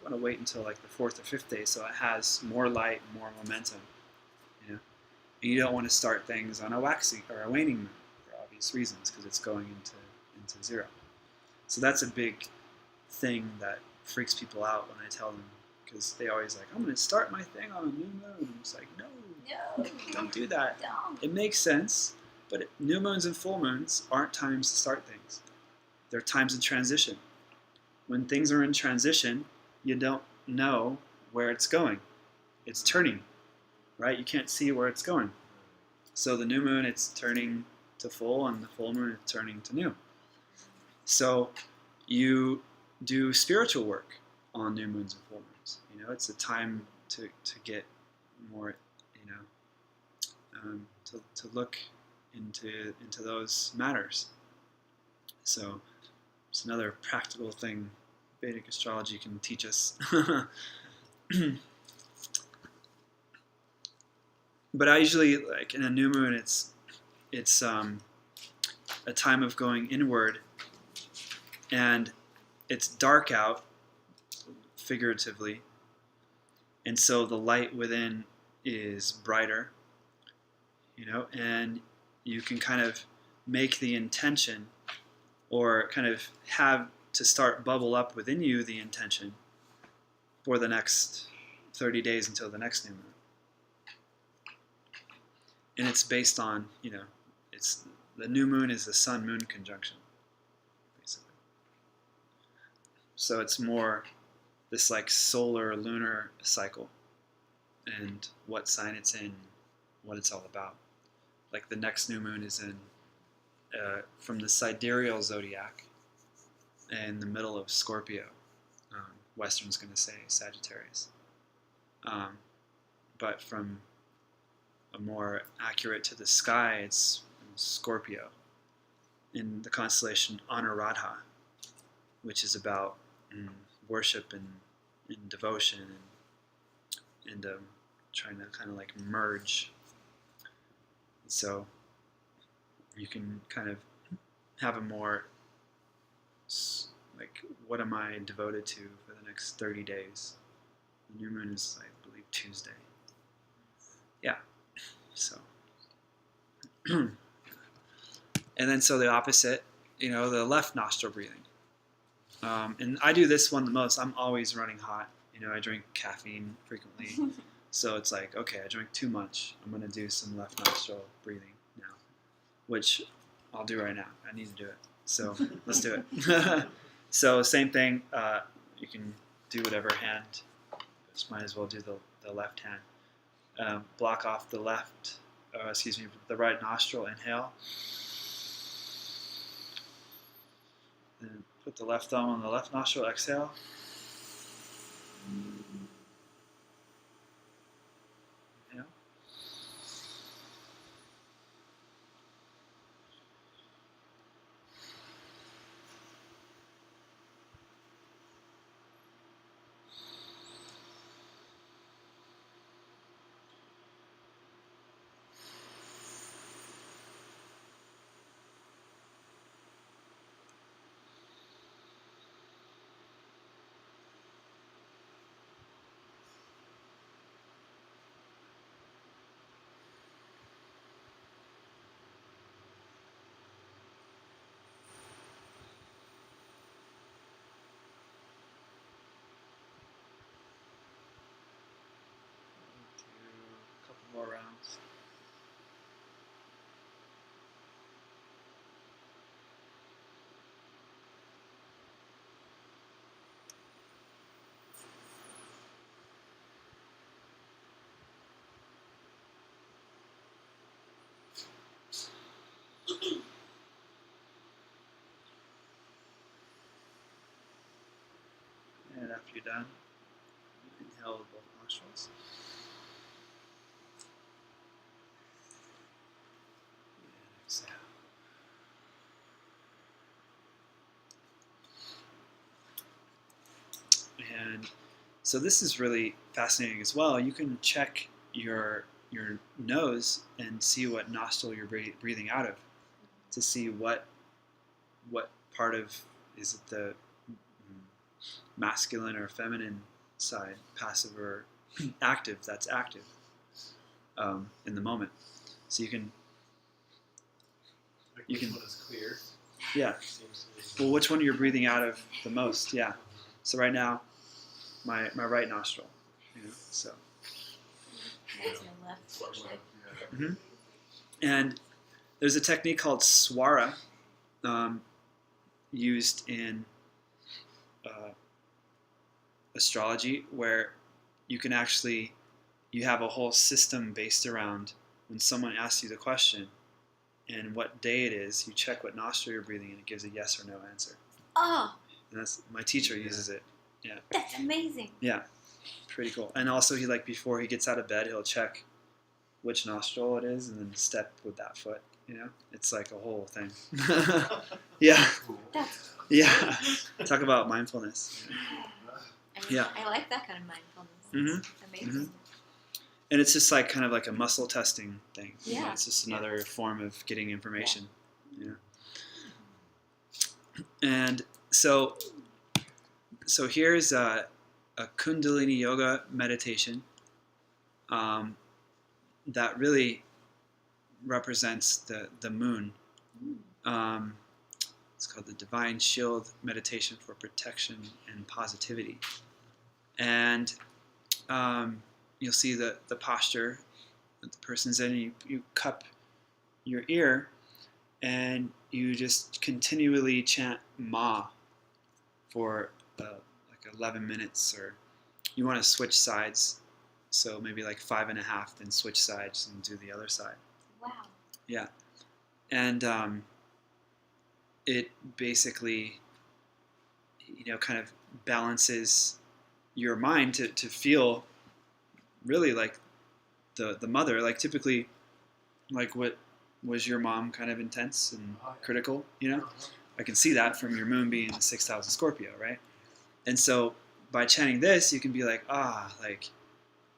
S1: you want to wait until like the 4th or 5th day so it has more light, more momentum. You know, and you don't want to start things on a waxing or a waning moon for obvious reasons because it's going into zero. So that's a big thing that freaks people out when I tell them, because they always like, I'm going to start my thing on a new moon. And it's like, no, don't do that.
S4: Don't.
S1: It makes sense, but new moons and full moons aren't times to start things. They're times of transition. When things are in transition, you don't know where it's going. It's turning, right? You can't see where it's going. So the new moon, it's turning to full, and the full moon, it's turning to new. So you do spiritual work on new moons and full moons. You know, it's a time to get more, you know, to look into those matters. So it's another practical thing Vedic astrology can teach us. But I usually, like in a new moon, it's a time of going inward, and it's dark out, figuratively, and so the light within is brighter, you know, and you can kind of make the intention, or kind of have to start bubble up within you the intention for the next 30 days until the next new moon. And it's based on, you know, it's the new moon is the sun-moon conjunction, basically. So it's more this like solar lunar cycle and what sign it's in, what it's all about. Like the next new moon is in from the sidereal zodiac in the middle of Scorpio. Western's going to say Sagittarius. But from a more accurate to the sky, it's Scorpio in the constellation Anuradha, which is about worship and devotion and trying to kind of like merge. So you can kind of have a more like, what am I devoted to for the next 30 days? The new moon is, I believe, Tuesday. Yeah. So, and then so the opposite, you know, the left nostril breathing. And I do this one the most. I'm always running hot. You know, I drink caffeine frequently. So it's like, okay, I drank too much. I'm going to do some left nostril breathing now, which I'll do right now. I need to do it. So let's do it. So same thing. You can do whatever hand. Just might as well do the left hand. Block off the left, the right nostril. Inhale. Then put the left thumb on the left nostril. Exhale. Inhale. Do a couple more rounds. And after you're done, inhale with both nostrils. And exhale. And so this is really fascinating as well. You can check your nose and see what nostril you're breathing out of, to see what part of, is it the masculine or feminine side, passive or active. That's active in the moment. So you can,
S5: Like
S1: You
S5: which
S1: can-
S5: one is clear?
S1: yeah.
S5: Seems to be.
S1: Well, which one you're breathing out of the most? Yeah. So right now, my right nostril. So.
S4: That's your left.
S5: Yeah.
S1: And there's a technique called swara used in astrology where you can actually, you have a whole system based around when someone asks you the question and what day it is, you check what nostril you're breathing and it gives a yes or no answer.
S4: Oh,
S1: And that's, my teacher uses it.
S4: that's amazing.
S1: Yeah, pretty cool. And also he, like, before he gets out of bed, he'll check which nostril it is and then step with that foot. It's like a whole thing. Yeah,
S4: That's
S1: yeah. Talk about mindfulness. Yeah.
S4: I like that kind of mindfulness.
S1: Mhm.
S4: It's amazing.
S1: And it's just like kind of like a muscle testing thing.
S4: Yeah.
S1: It's just another form of getting information. And so here's a Kundalini yoga meditation that really represents the moon. It's called the Divine Shield Meditation for Protection and Positivity. And you'll see the posture that the person's in. You cup your ear and you just continually chant Ma for like 11 minutes, or you want to switch sides. So maybe like 5.5, then switch sides and do the other side.
S4: Wow.
S1: Yeah. And it basically, kind of balances your mind to feel really like the mother. Like typically, like what was your mom kind of intense and critical, I can see that from your moon being in the 6th house of Scorpio, right? And so by chanting this, you can be like, like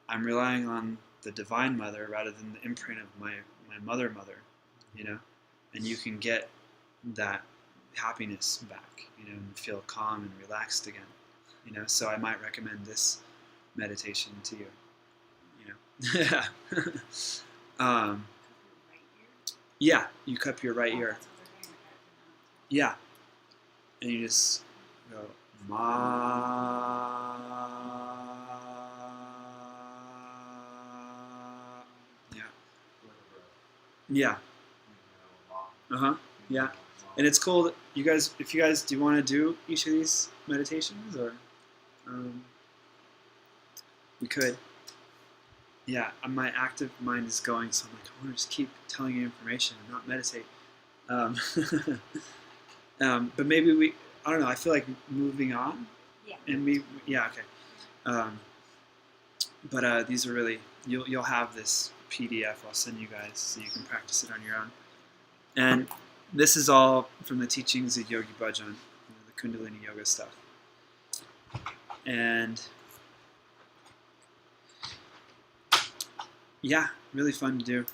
S1: I'm relying on the divine mother rather than the imprint of my mother, and you can get that happiness back, and feel calm and relaxed again, so I might recommend this meditation to you, Yeah. Yeah, you cup your right ear. Yeah. And you just go, Ma. Yeah. Yeah. Uh-huh. Yeah. And it's cool that if you guys do want to do each of these meditations, or we could. Yeah, my active mind is going, so I'm like, I want to just keep telling you information and not meditate. But maybe I don't know, I feel like moving on.
S4: Yeah.
S1: And okay. But these are really, you'll have this PDF I'll send you guys so you can practice it on your own. And this is all from the teachings of Yogi Bhajan, the Kundalini Yoga stuff. And yeah, really fun to do.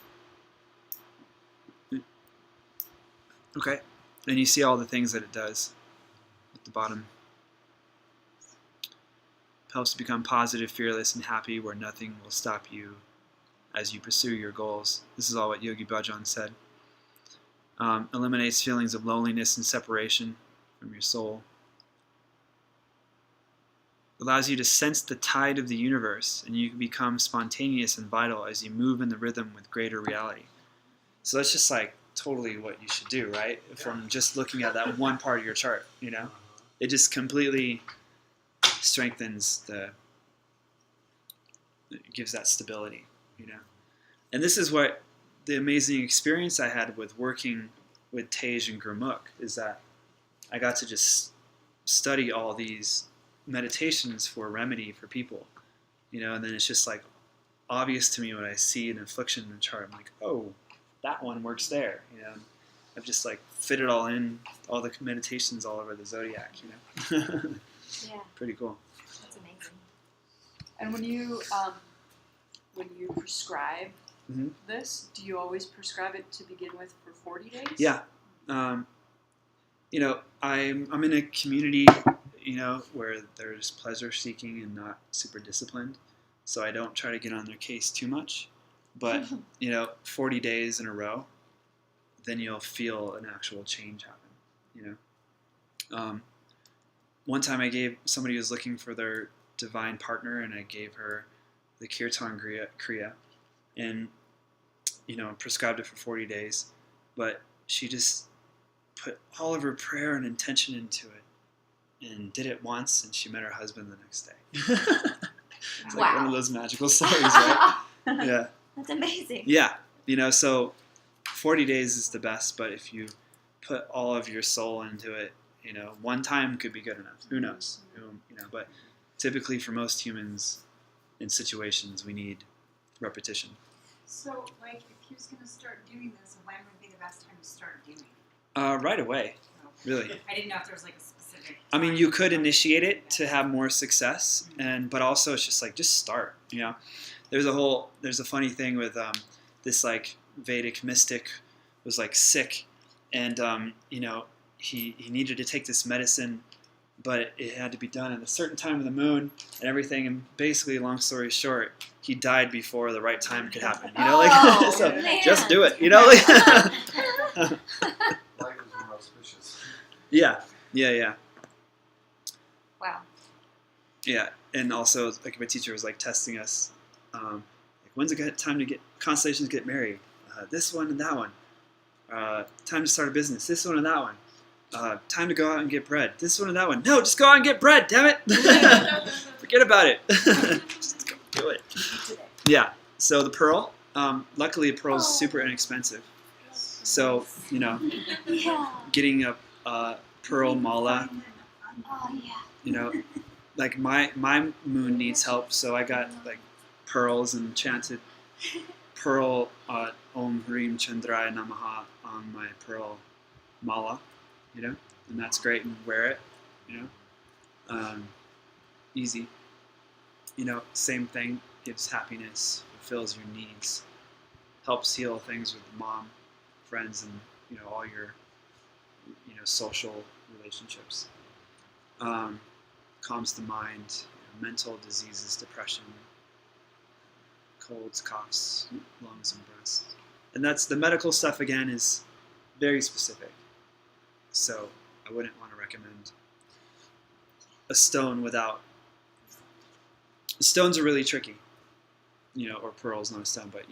S1: Okay, and you see all the things that it does at the bottom. Helps to become positive, fearless, and happy, where nothing will stop you as you pursue your goals. This is all what Yogi Bhajan said. Eliminates feelings of loneliness and separation from your soul. Allows you to sense the tide of the universe, and you can become spontaneous and vital as you move in the rhythm with greater reality. So that's just like totally what you should do, right? From just looking at that one part of your chart, it just completely strengthens it gives that stability, And this is what the amazing experience I had with working with Tej and Gurmukh is that I got to just study all these meditations for remedy for people, and then it's just like obvious to me when I see an affliction in the chart. I'm like, oh, that one works there, I've just like fit it all in, all the meditations all over the zodiac,
S4: Yeah.
S1: Pretty cool.
S4: That's amazing.
S2: And when you prescribe
S1: Mhm.
S2: this, do you always prescribe it to begin with for 40 days?
S1: Yeah. I'm in a community, where they're just pleasure seeking and not super disciplined. So I don't try to get on their case too much. But, 40 days in a row, then you'll feel an actual change happen, One time I gave somebody who was looking for their divine partner, and I gave her the Kirtan Kriya and, prescribed it for 40 days. But she just put all of her prayer and intention into it and did it once, and she met her husband the next day. It's like one of those magical stories, right? Yeah.
S4: That's amazing.
S1: Yeah. So 40 days is the best, but if you put all of your soul into it, one time could be good enough. Who knows? But typically for most humans in situations, we need repetition.
S6: So, if he was going to start doing this, when would be the best time to start doing it?
S1: Right away, really.
S6: I didn't know if there was a specific.
S1: I mean, you could initiate it to have more success, but also it's just start. There's a funny thing with this Vedic mystic was sick, and he needed to take this medicine, but it had to be done at a certain time of the moon and everything. And basically, long story short, he died before the right time could happen. So
S4: man.
S1: just do it.
S5: Life is more auspicious.
S1: Yeah.
S4: Wow.
S1: Yeah, and also my teacher was testing us. When's a good time to get constellations get married? This one and that one. Time to start a business. This one and that one. Time to go out and get bread. This one and that one. No, just go out and get bread. Damn it! Forget about it. Just go do it. Yeah. So the pearl. Luckily, a pearl is super inexpensive. So
S4: Yeah.
S1: getting a pearl mala.
S4: Oh yeah.
S1: My moon needs help, so I got pearls and chanted pearl Om Hrim Chandraya Namaha on my pearl mala, and that's great, and wear it, easy. Same thing, gives happiness, fulfills your needs, helps heal things with mom, friends, and all your social relationships. Calms the mind, mental diseases, depression, colds, coughs, lungs, and breast. And that's the medical stuff, again, is very specific. So I wouldn't want to recommend a stone without... Stones are really tricky, or pearl's not a stone, but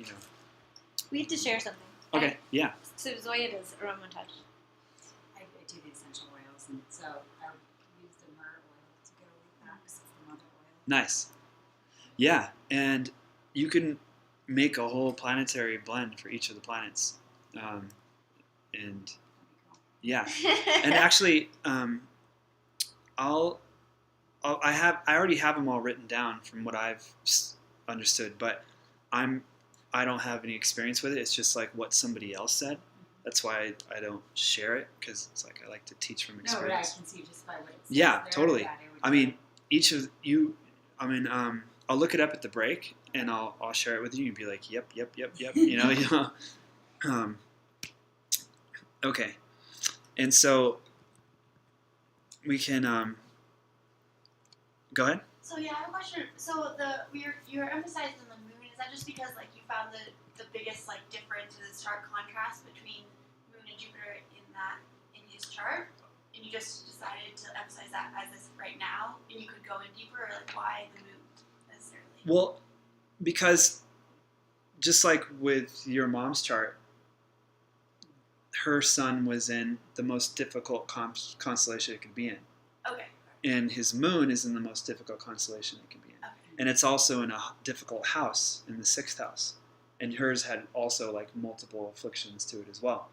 S4: We have to share something.
S1: Okay, yeah.
S4: So Zoya does aroma touch.
S6: I do the essential oils, and so I would use the myrrh oil to go with that because it's the mother oil.
S1: Nice. Yeah, and you can make a whole planetary blend for each of the planets. And yeah, and actually, I already have them all written down from what I've understood, but I don't have any experience with it. It's just what somebody else said. That's why I don't share it, because it's I like to teach from experience.
S6: No, right. I can see just by what it says.
S1: Yeah,
S6: there,
S1: totally.
S6: that it would
S1: I mean, each of you. I'll look it up at the break, and I'll share it with you. And be like, yep. Okay, and so we can go ahead.
S7: So yeah, I have a question. So you're emphasizing the moon. Is that just because you found the biggest difference in the stark contrast between moon and Jupiter in his chart, and you just decided to emphasize that as this right now, and you could go in deeper, or why the moon necessarily?
S1: Well, because just like with your mom's chart, her sun was in the most difficult constellation it could be in.
S7: Okay.
S1: And his moon is in the most difficult constellation it can be in.
S7: Okay.
S1: And it's also in a difficult house, in the 6th house. And hers had also multiple afflictions to it as well.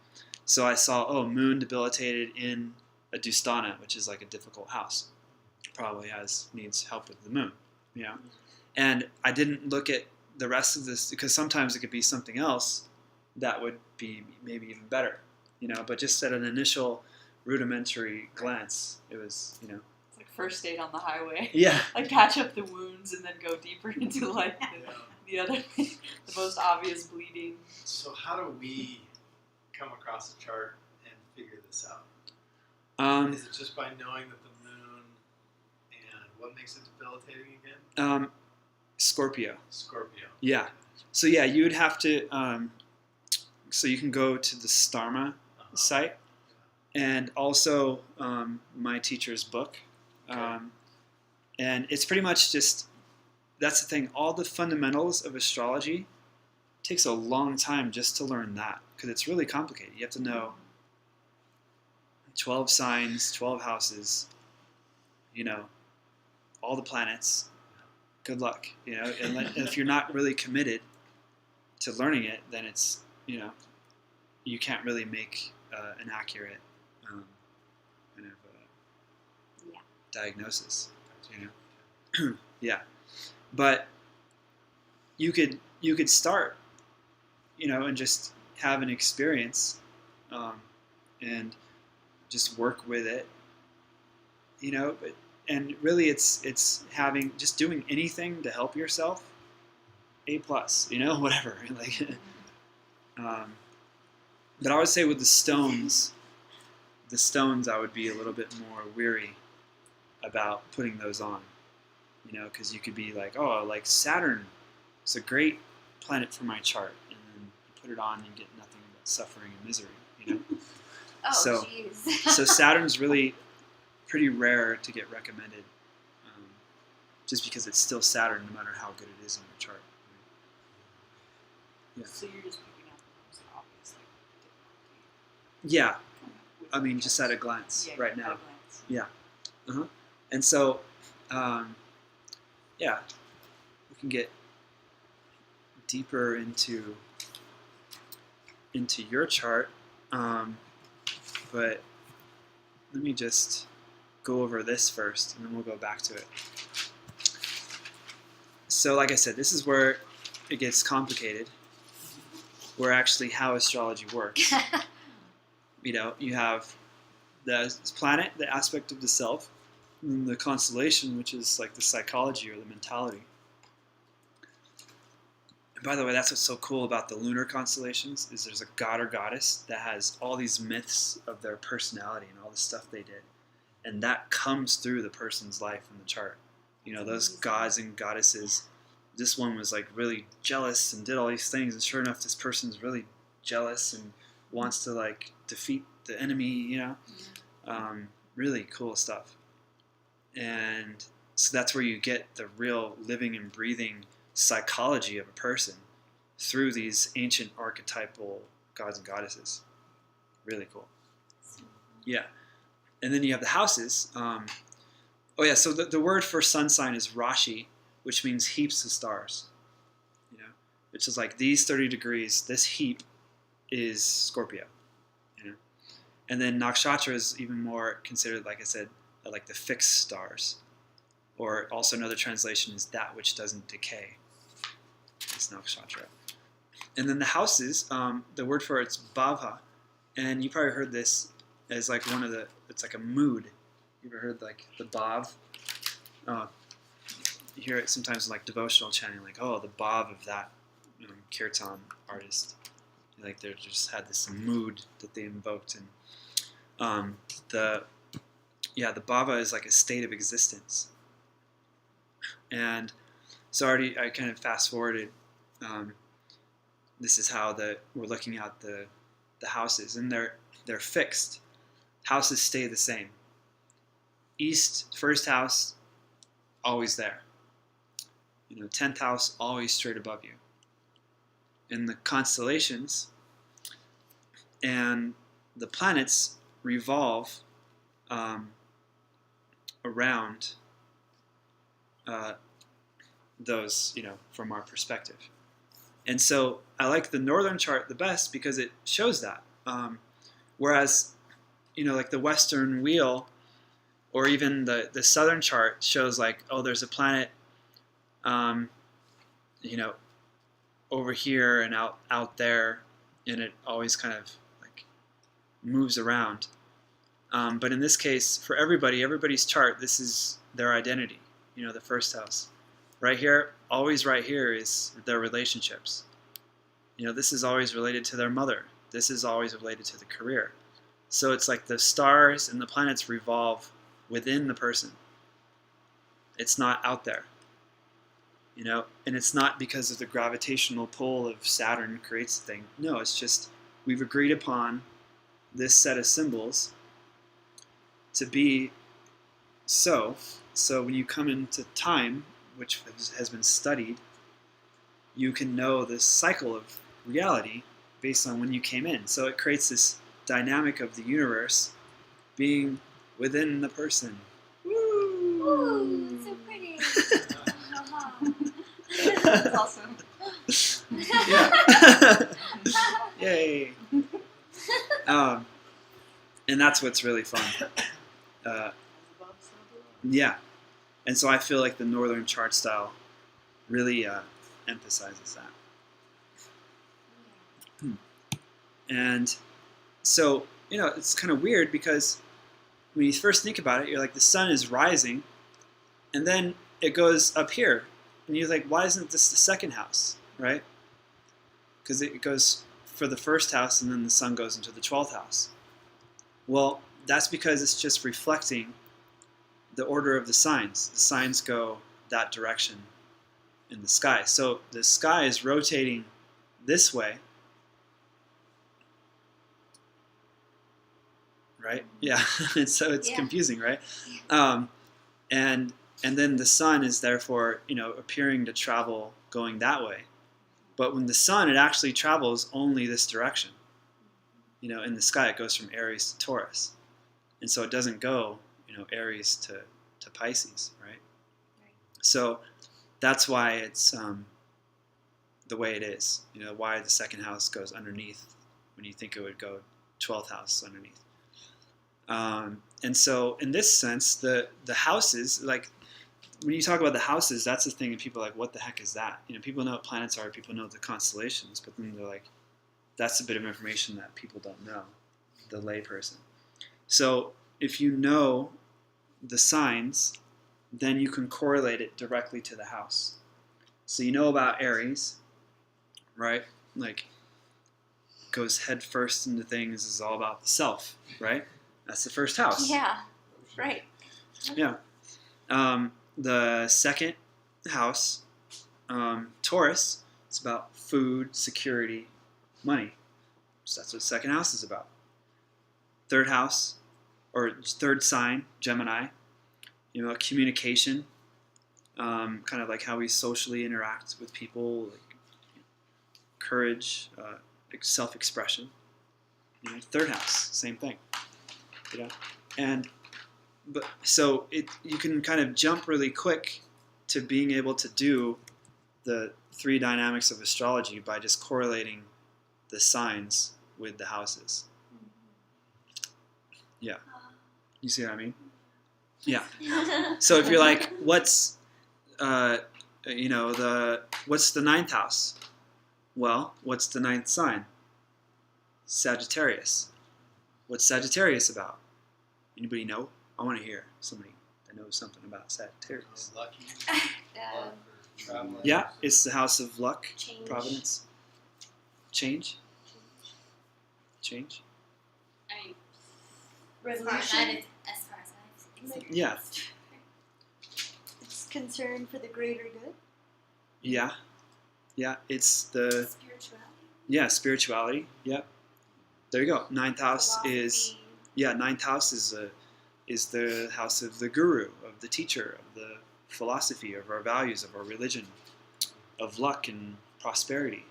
S1: So I saw, moon debilitated in a Dustana, which is a difficult house. Probably needs help with the moon, And I didn't look at the rest of this, because sometimes it could be something else that would be maybe even better, But just at an initial rudimentary glance, it was,
S2: It's like first date on the highway.
S1: Yeah.
S2: Patch up the wounds and then go deeper into the other, the most obvious bleeding.
S8: So how do we come across a chart and figure this out? Is it just by knowing that the moon What makes it debilitating again?
S1: Scorpio.
S8: Scorpio.
S1: Yeah. So yeah, you would have to. So you can go to the Starma
S8: Uh-huh.
S1: site, and also my teacher's book, and it's pretty much just. That's the thing. All the fundamentals of astrology takes a long time just to learn that because it's really complicated. You have to know 12 signs, 12 houses, all the planets. Good luck, and if you're not really committed to learning it, then it's, you can't really make an accurate kind of
S6: Yeah.
S1: diagnosis, yeah. But you could start, and just have an experience, and just work with it, and really it's just doing anything to help yourself, A+, whatever, like, but I would say with the stones I would be a little bit more weary about putting those on, because you could be like, oh, like Saturn is a great planet for my chart, and then you put it on and you get nothing but suffering and misery,
S4: Oh,
S1: So-
S4: jeez.
S1: So Saturn's really pretty rare to get recommended, just because it's still Saturn no matter how good it is on your chart. Yeah.
S2: So you're just picking out the most obvious, like,
S1: Yeah,
S2: difficulty with
S1: I mean,
S2: the
S1: just at a glance,
S2: yeah,
S1: right
S2: at a
S1: now.
S2: glance.
S1: And so, yeah, we can get deeper into your chart, but let me just go over this first, and then we'll go back to it. So, like I said, this is where it gets complicated, where actually how astrology works. You have the planet, the aspect of the self, and then the constellation, which is like the psychology or the mentality. And by the way, that's what's so cool about the lunar constellations, is there's a god or goddess that has all these myths of their personality and all the stuff they did. And that comes through the person's life in the chart. Those gods and goddesses, this one was like really jealous and did all these things, and sure enough, this person's really jealous and wants to like defeat the enemy, really cool stuff. And so that's where you get the real living and breathing psychology of a person through these ancient archetypal gods and goddesses. Really cool. Yeah. And then you have the houses. So the word for sun sign is Rashi, which means heaps of stars. Which is like these 30 degrees, this heap is Scorpio. And then nakshatra is even more considered, like I said, like the fixed stars. Or also another translation is that which doesn't decay. It's nakshatra. And then the houses, the word for it's bhava. And you probably heard this as like it's like a mood. You ever heard like the bhav? You hear it sometimes in like devotional chanting, like, oh, the bhav of that kirtan artist. Like they just had this mood that they invoked. And the bhava is like a state of existence. And so I kind of fast forwarded. This is how we're looking at the houses, and they're fixed. Houses stay the same. East, first house, always there. 10th house, always straight above you. And the constellations and the planets revolve around those, from our perspective. And so I like the northern chart the best because it shows that. Whereas, like the Western wheel or even the southern chart shows like, oh, there's a planet, over here and out there, and it always kind of like moves around. But in this case, for everybody's chart, this is their identity, the first house. Right here, always right here is their relationships. This is always related to their mother. This is always related to the career. So it's like the stars and the planets revolve within the person. It's not out there. And it's not because of the gravitational pull of Saturn creates the thing. No, it's just we've agreed upon this set of symbols to be so. So when you come into time, which has been studied, you can know the cycle of reality based on when you came in. So it creates this dynamic of the universe being within the person.
S4: Ooh, so pretty.
S2: That's awesome.
S1: Yeah. Yay. And that's what's really fun. Yeah. And so I feel like the Northern chart style really emphasizes that. And so, it's kind of weird because when you first think about it, you're like, the sun is rising, and then it goes up here. And you're like, why isn't this the second house, right? Because it goes for the first house, and then the sun goes into the 12th house. Well, that's because it's just reflecting the order of the signs. The signs go that direction in the sky. So the sky is rotating this way, right? Yeah, and so it's confusing, right? And then the sun is therefore, appearing to travel going that way. But when the sun, it actually travels only this direction. In the sky, it goes from Aries to Taurus. And so it doesn't go, Aries to Pisces, right? So that's why it's the way it is. Why the second house goes underneath when you think it would go 12th house underneath. And so in this sense, the houses, like, when you talk about the houses, that's the thing, and people are like, what the heck is that? People know what planets are, people know the constellations, but then they're like, that's a bit of information that people don't know, the layperson. So if you know the signs, then you can correlate it directly to the house. So you know about Aries, right? Like, goes head first into things, is all about the self, right? That's the first house.
S4: Yeah, right.
S1: Yeah. The second house, Taurus, it's about food, security, money. So that's what the second house is about. Third house, or third sign, Gemini, communication, kind of like how we socially interact with people, like courage, self-expression. Third house, same thing. But so you can kind of jump really quick to being able to do the three dynamics of astrology by just correlating the signs with the houses. Yeah. You see what I mean? Yeah. So if you're like, what's what's the ninth house? Well, what's the ninth sign? Sagittarius. What's Sagittarius about? Anybody know? I want to hear somebody that knows something about Sagittarius.
S8: Lucky.
S4: Yeah.
S8: Traveling.
S1: Yeah, it's the house of luck,
S7: Change.
S1: providence, change.
S7: Resolution.
S4: As far as I've seen.
S1: Yeah,
S4: It's concern for the greater good.
S1: yeah. It's the
S4: Spirituality.
S1: spirituality. Yep. There you go. Ninth house is ninth house is the house of the guru, of the teacher, of the philosophy, of our values, of our religion, of luck and prosperity.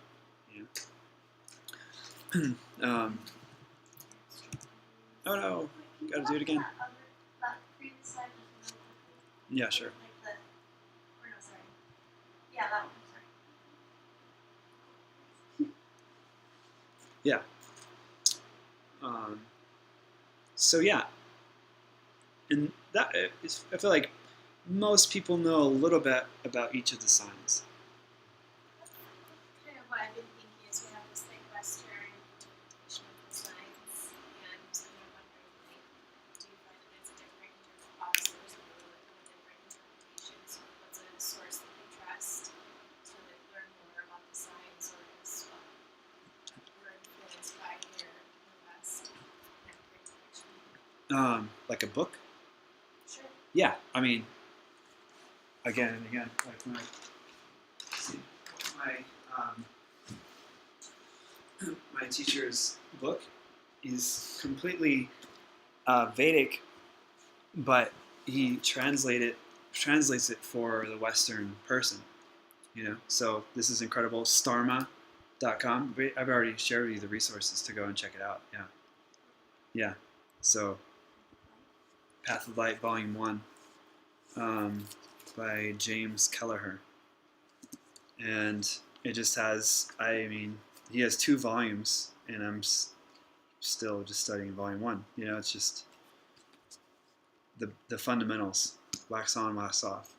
S1: Oh no, gotta do it again.
S7: That previous slide was really
S1: Yeah, sure.
S7: Yeah, that one.
S1: Yeah. So yeah, and that is, I feel like most people know a little bit about each of the signs.
S3: Kind of what I've been thinking is we have this like Western interpretation of the signs, and I'm just kind of wondering, like, do you find that it's different in terms of authors or different interpretations? So what's a source that you trust to learn more about the signs, or is we're influenced by here in the West interpretation?
S1: Like a book.
S3: Sure.
S1: Yeah, I mean, again and again. Like my teacher's book is completely Vedic, but he translates it for the Western person. So this is incredible. Starma.com. I've already shared with you the resources to go and check it out. Yeah. So Path of Light, Volume 1, by James Kelleher, and it just has. He has 2 volumes, and I'm still just studying Volume 1. It's just the fundamentals. Wax on, wax off.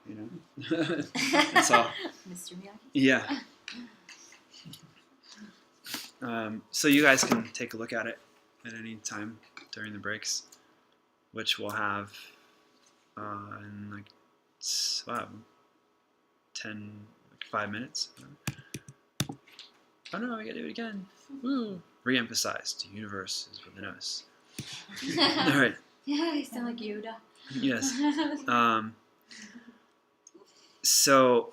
S1: That's all.
S4: Mr. Miyagi?
S1: Yeah. So you guys can take a look at it at any time during the breaks, which we'll have in like 5 minutes. Oh no, we gotta do it again. Woo! Re-emphasize, the universe is within us. All right.
S4: Yeah, you sound like Yoda.
S1: Yes. So,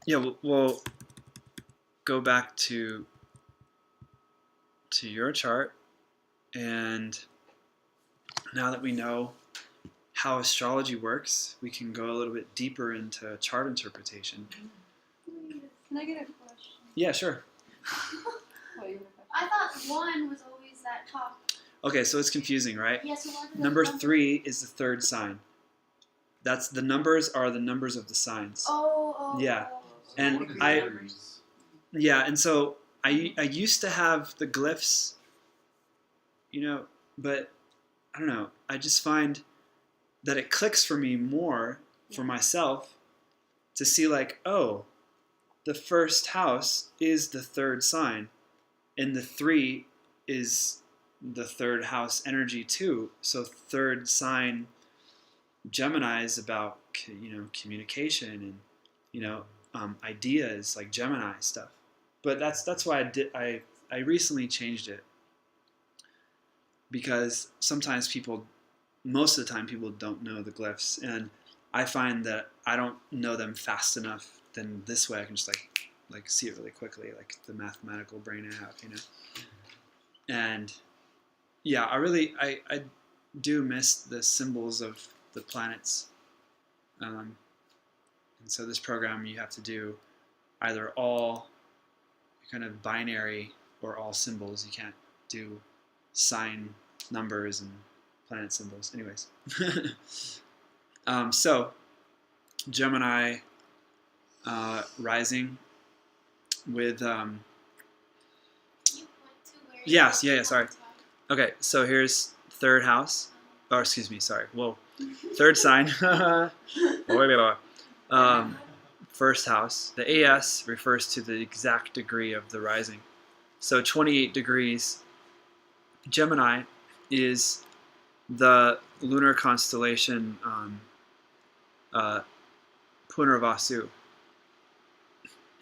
S1: yeah, we'll go back to your chart, and now that we know how astrology works, we can go a little bit deeper into chart interpretation.
S2: Can I get a question?
S1: Yeah, sure.
S2: What, you
S7: I thought 1 was always that top.
S1: Okay, so it's confusing, right?
S7: Yeah, so why did
S1: Number
S7: that
S1: 3 is the 3rd sign. That's the numbers are the numbers of the signs.
S7: Oh.
S1: Yeah.
S7: Oh.
S1: And
S5: One of the
S1: I-
S5: numbers-
S1: Yeah, and so I used to have the glyphs, but I don't know. I just find that it clicks for me more for myself to see like, oh, the first house is the 3rd sign, and the 3 is the 3rd house energy too. So 3rd sign Gemini is about communication and ideas, like Gemini stuff. But that's why I recently changed it, because sometimes most of the time people don't know the glyphs, and I find that I don't know them fast enough. Then this way I can just like see it really quickly, like the mathematical brain I have, And yeah, I do miss the symbols of the planets, and so this program you have to do either all kind of binary or all symbols. You can't do sign numbers and planet symbols. Anyways, so Gemini rising with
S3: Can you point to where
S1: Yes,
S3: you
S1: yeah, sorry. Okay, so here's 3rd house. Or excuse me, sorry. Whoa, 3rd sign. First house. The AS refers to the exact degree of the rising. So 28 degrees. Gemini is the lunar constellation Punarvasu.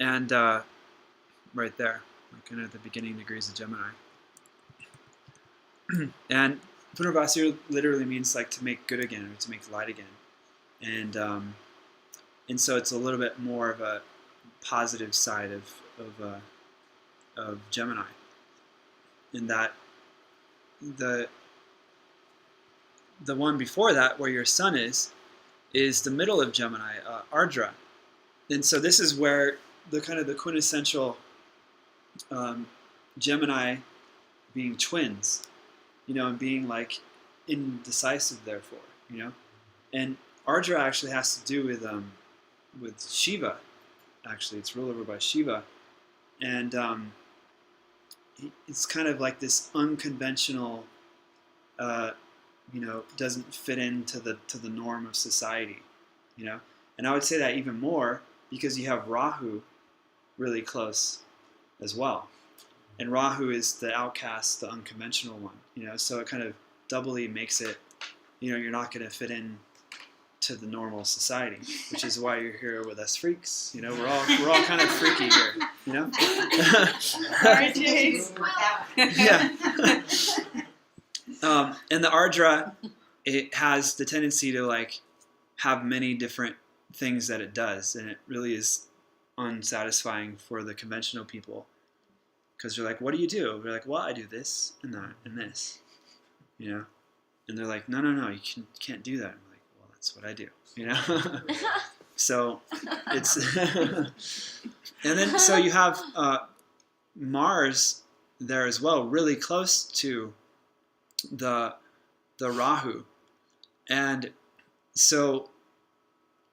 S1: And right there, like kind of the beginning degrees of Gemini. And Punarvasu literally means like to make good again, or to make light again. And so it's a little bit more of a positive side of Gemini, in that the one before that, where your sun is the middle of Gemini, Ardra. And so this is where the kind of the quintessential Gemini being twins, and being like indecisive, therefore, and Ardra actually has to do with Shiva. Actually, it's ruled over by Shiva, and it's kind of like this unconventional, doesn't fit into the norm of society, And I would say that even more because you have Rahu really close as well, and Rahu is the outcast, the unconventional one, So it kind of doubly makes it, you're not going to fit in to the normal society, which is why you're here with us freaks. We're all kind of freaky here.
S2: Sorry, Jace.
S1: Yeah. And the Ardra, it has the tendency to like have many different things that it does, and it really is unsatisfying for the conventional people, because you're like, what do you do? We're like, well, I do this and that and this, you know, and they're like, no, you can't do that. I'm like, well, that's what I do, you know. So it's and then so you have Mars there as well, really close to the Rahu, and so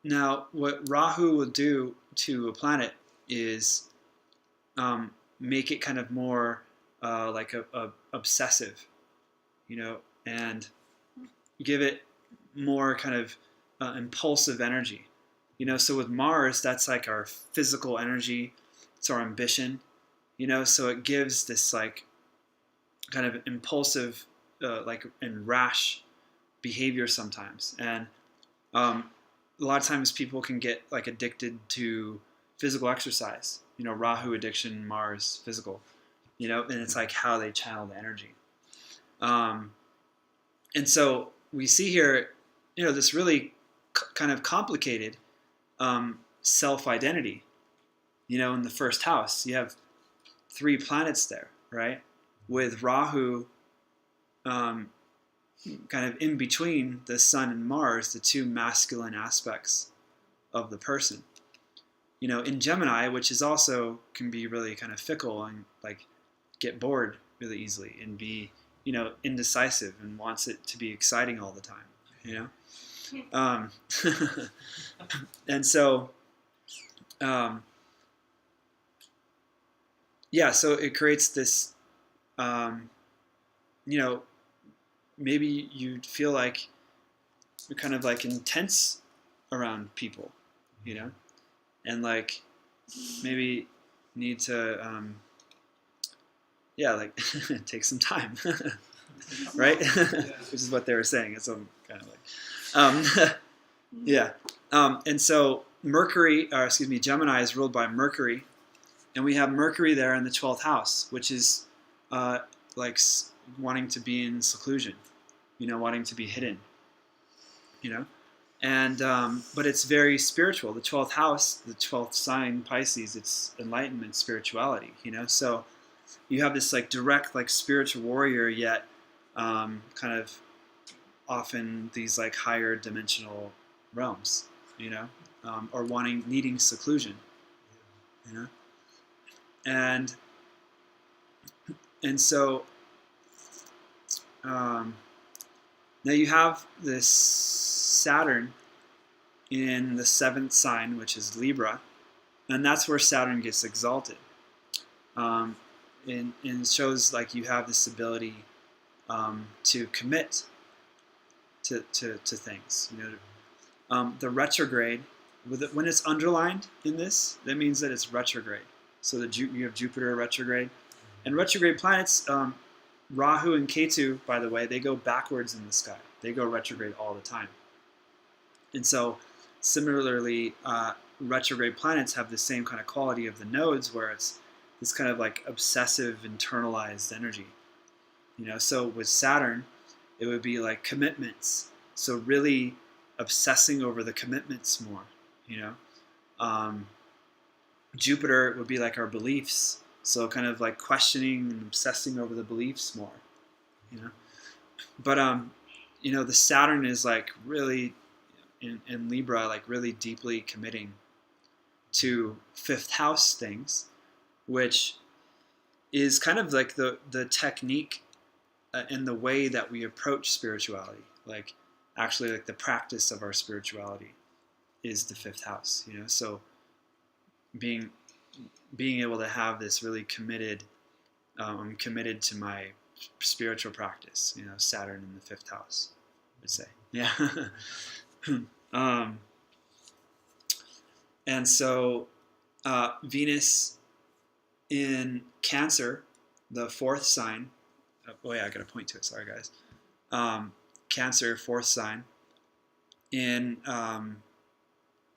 S1: now what Rahu will do to a planet is make it kind of more like a obsessive, you know, and give it more kind of impulsive energy, you know. So with Mars, that's like our physical energy, it's our ambition, you know. So it gives this like kind of impulsive, like and rash behavior sometimes, and a lot of times people can get like addicted to physical exercise, you know, Rahu addiction, Mars physical, you know, and it's like how they channel the energy. And so we see here, you know, this really kind of complicated self-identity, you know. In the first house, you have 3 planets there, right? With Rahu kind of in between the Sun and Mars, the 2 masculine aspects of the person. You know, in Gemini, which is also can be really kind of fickle and like get bored really easily and be, you know, indecisive and wants it to be exciting all the time, you know. And so, yeah, so it creates this, you know, maybe you feel like you're kind of like intense around people, you know, and like maybe need to, yeah, like take some time, right? Which is what they were saying. It's kind of like, yeah. And so Gemini is ruled by Mercury, and we have Mercury there in the 12th house, which is like wanting to be in seclusion, you know, wanting to be hidden, you know, and but it's very spiritual. The 12th house, the 12th sign, Pisces, it's enlightenment, spirituality, you know. So you have this like direct like spiritual warrior, yet kind of often these like higher dimensional realms, you know, or needing seclusion, you know, and so now you have this Saturn in the 7th sign, which is Libra, and that's where Saturn gets exalted. And it shows like you have this ability to commit to things. You know, the retrograde, when it's underlined in this, that means that it's retrograde. So you have Jupiter retrograde, and retrograde planets. Rahu and Ketu, by the way, they go backwards in the sky. They go retrograde all the time. And so, similarly, retrograde planets have the same kind of quality of the nodes, where it's this kind of like obsessive, internalized energy. You know, so with Saturn, it would be like commitments. So really obsessing over the commitments more, you know. Jupiter would be like our beliefs. So kind of like questioning and obsessing over the beliefs more, you know. But you know, the Saturn is like really in Libra, like really deeply committing to 5th house things, which is kind of like the technique and the way that we approach spirituality. Like actually, like the practice of our spirituality is the 5th house, you know. So being able to have this really committed, I'm committed to my spiritual practice, you know, Saturn in the 5th house, I would say. Yeah. And so Venus in Cancer, the 4th sign, oh yeah, I gotta point to it, sorry guys. Cancer, 4th sign. In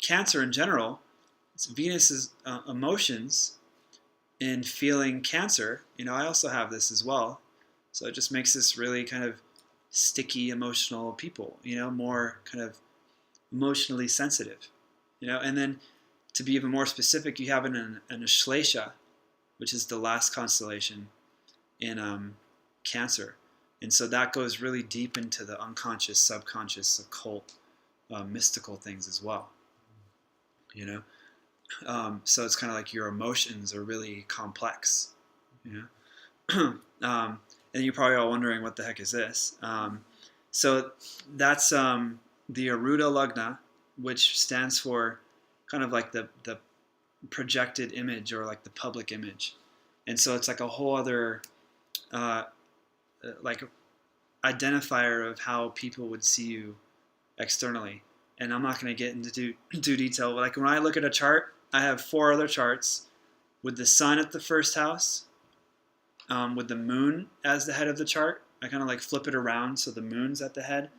S1: Cancer in general, it's Venus's emotions in feeling Cancer. You know, I also have this as well. So it just makes this really kind of sticky, emotional people, you know, more kind of emotionally sensitive. And then to be even more specific, you have an Ashlesha, which is the last constellation in Cancer. And so that goes really deep into the unconscious, subconscious, occult, mystical things as well. So it's kind of like your emotions are really complex. And you're probably all wondering, what the heck is this? So that's the Aruda Lagna, which stands for kind of like the projected image, or like the public image. And so it's like a whole other like identifier of how people would see you externally. And I'm not going to get into too detail, but like when I look at a chart, I have 4 other charts with the sun at the first house, with the moon as the head of the chart. I kind of like flip it around so the moon's at the head.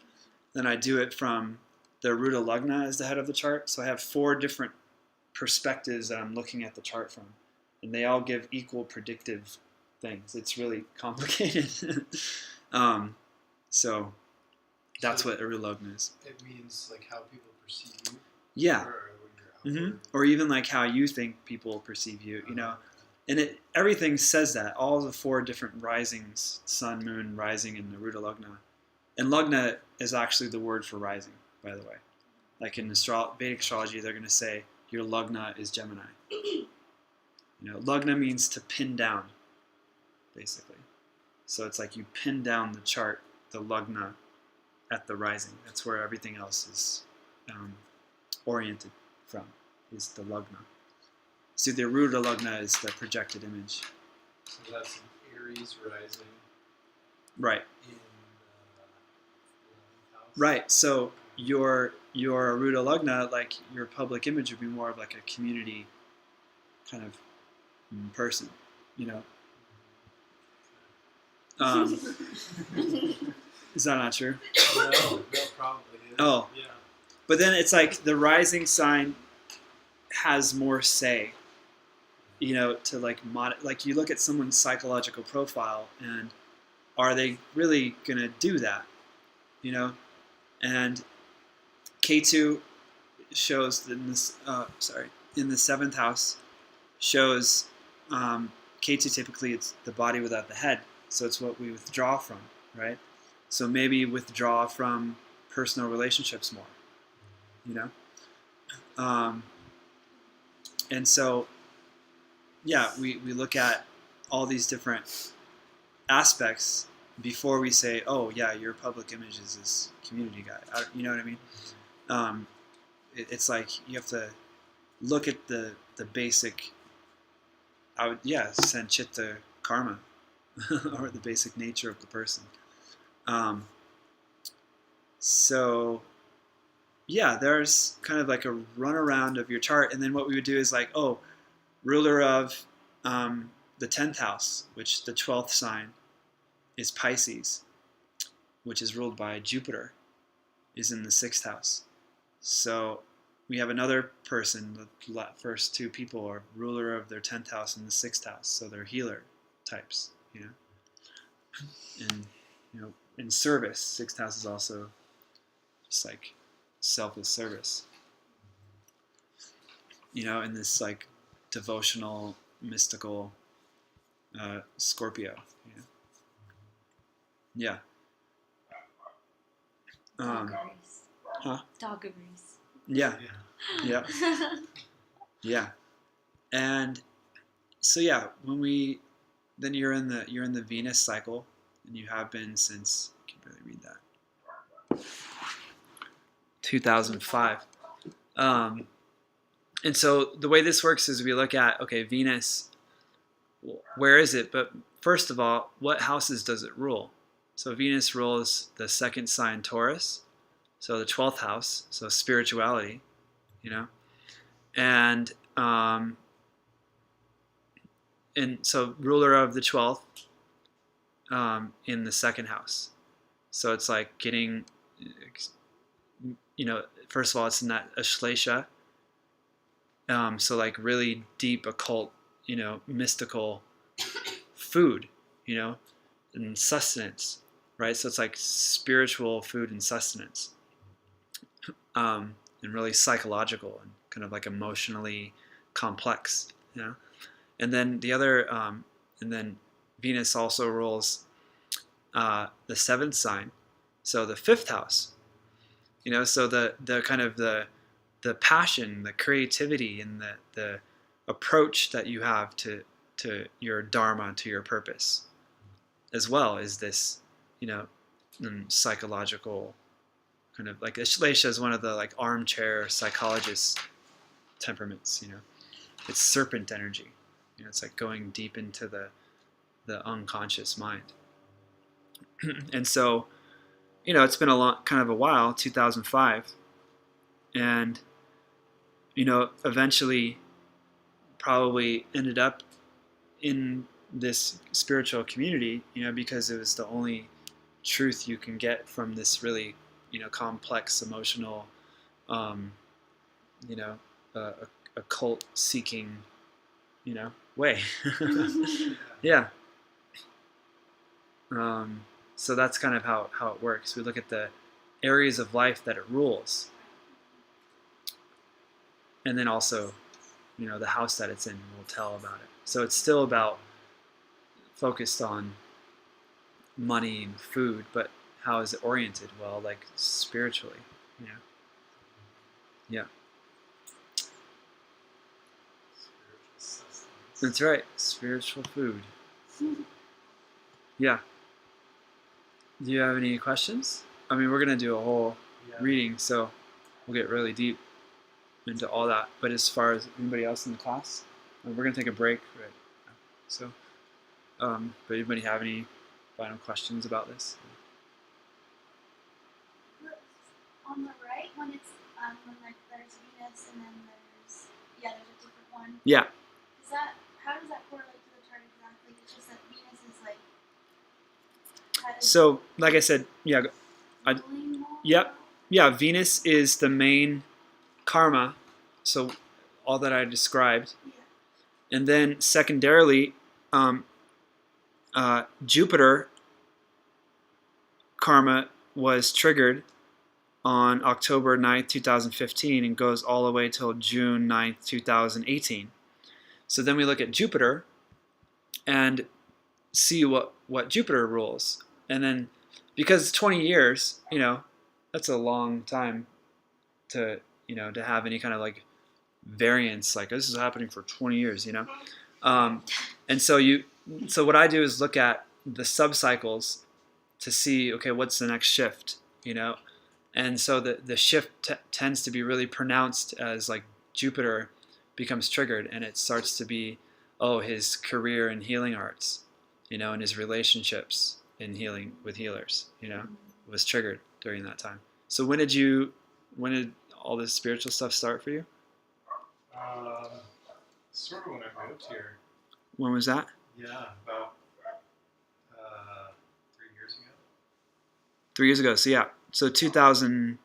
S1: Then I do it from the Aruda Lagna as the head of the chart. So I have 4 different perspectives that I'm looking at the chart from. And they all give equal predictive things. It's really complicated. So that's what Aruda Lagna is.
S8: It means like how people perceive you.
S1: Yeah.
S8: Or your outward.
S1: Or even like how you think people perceive you, And everything says that. All the 4 different risings, sun, moon, rising, and Aruda Lagna. And Lagna is actually the word for rising, by the way. Like in Vedic Astrology, they're going to say your Lagna is Gemini. Lagna means to pin down, basically. So it's like you pin down the chart, the Lagna, at the rising. That's where everything else is oriented from, is the Lagna. So the Aruda Lagna is the projected image.
S8: So that's an Aries rising
S1: Right.
S8: in the 11th house.
S1: Right. So your Aruda Lagna, like your public image, would be more of like a community kind of person, Is that not true?
S8: No, probably. Yeah.
S1: Oh.
S8: Yeah.
S1: But then it's like the rising sign has more say, to like like you look at someone's psychological profile, and are they really gonna do that, And K2 shows in this in the 7th house shows K2 typically it's the body without the head, so it's what we withdraw from, right? So maybe withdraw from personal relationships more, and so, yeah, we look at all these different aspects before we say, oh, yeah, your public image is this community guy. You know what I mean? It's like you have to look at the basic, sanchita karma, or the basic nature of the person. So, yeah, there's kind of like a runaround of your chart, and then what we would do is like, ruler of the 10th house, which the 12th sign is Pisces, which is ruled by Jupiter, is in the 6th house. So we have another person, the first 2 people are ruler of their 10th house and the 6th house, so they're healer types, And, in service, 6th house is also just like selfless service, in this like devotional, mystical Scorpio, Yeah.
S4: Doggeries.
S1: Huh?
S4: Doggeries.
S1: Yeah.
S8: Yeah.
S1: Yeah. Yeah. And so then you're in the Venus cycle, and you have been since, I can barely read that, 2005. And so the way this works is we look at, okay, Venus, where is it? But first of all, what houses does it rule? So Venus rules the 2nd sign, Taurus, so the 12th house, so spirituality, and so ruler of the 12th in the 2nd house. So it's like getting, first of all, it's in that Ashlesha. So like really deep occult, mystical food, and sustenance, right? So it's like spiritual food and sustenance. And and really psychological and kind of like emotionally complex, you know. And then the other, and then Venus also rules the seventh sign, so the fifth house, you know. So the kind of the passion, the creativity, and the approach that you have to your dharma, to your purpose, as well as this, you know, psychological kind of like Ashlesha is one of the like armchair psychologist temperaments, you know. It's serpent energy, you know. It's like going deep into the unconscious mind. And so, you know, it's been kind of a while, 2005, and, you know, eventually probably ended up in this spiritual community, you know, because it was the only truth you can get from this really, you know, complex emotional, you know, occult seeking, you know, way. Yeah. So that's kind of how it works. We look at the areas of life that it rules, and then also, you know, the house that it's in will tell about it. So it's still about focused on money and food, but how is it oriented? Well, like spiritually, you know. Yeah.
S8: Spiritual sustenance.
S1: That's right. Spiritual food. Yeah. Do you have any questions? I mean, we're going to do a whole
S8: Yeah.
S1: reading, so we'll get really deep into all that. But as far as anybody else in the class, we're going to take a break right now. So, but anybody have any final questions about this?
S7: On the right, when it's when like there's Venus and then there's there's a different one.
S1: Yeah.
S7: Is that how does that correlate to the chart exactly? It's just that Venus is like kind of
S1: So, like I said, yeah,
S7: ruling more.
S1: yep. Yeah, Venus is the main karma, so all that I described.
S7: Yeah.
S1: And then secondarily, Jupiter karma was triggered on October 9th, 2015 and goes all the way till June 9th, 2018. So then we look at Jupiter and see what Jupiter rules. And then, because 20 years, you know, that's a long time to, you know, to have any kind of like variance, like this is happening for 20 years, you know. And so what I do is look at the subcycles to see, okay, what's the next shift, you know. And so the shift tends to be really pronounced as like Jupiter becomes triggered, and it starts to be, oh, his career in healing arts, you know, and his relationships in healing with healers, you know, was triggered during that time. So when did all this spiritual stuff start for you?
S8: Sort of when I moved here.
S1: When was that?
S8: Yeah, about 3 years ago.
S1: 3 years ago. So yeah, so 2000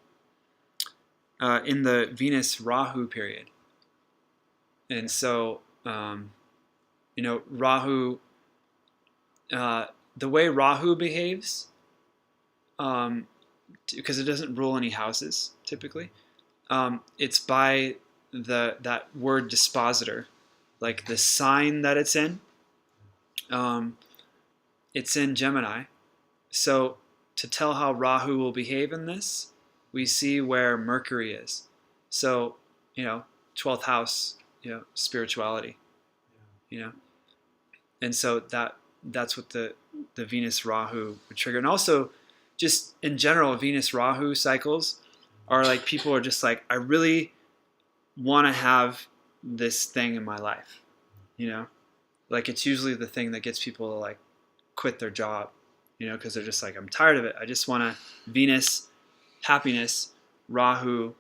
S1: in the Venus Rahu period. And so, you know, Rahu, the way Rahu behaves, because it doesn't rule any houses typically, it's by that word dispositor, like the sign that it's in. It's in Gemini. So to tell how Rahu will behave in this, we see where Mercury is. So, you know, 12th house, you know, spirituality, you know. And so that's what the Venus Rahu would trigger. And also, just in general, Venus Rahu cycles are like, people are just like, I really want to have this thing in my life, you know. Like, it's usually the thing that gets people to like quit their job, you know, because they're just like, I'm tired of it. I just want to Venus, happiness, Rahu,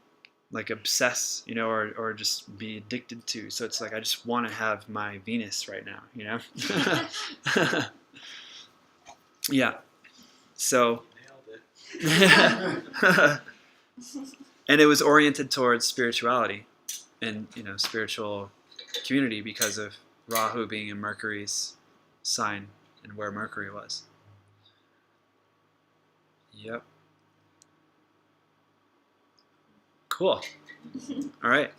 S1: like obsess, you know, or just be addicted to. So it's like, I just want to have my Venus right now, you know. Yeah. So.
S8: Nailed it.
S1: And it was oriented towards spirituality and, you know, spiritual community because of Rahu being in Mercury's sign and where Mercury was. Yep. Cool. All right.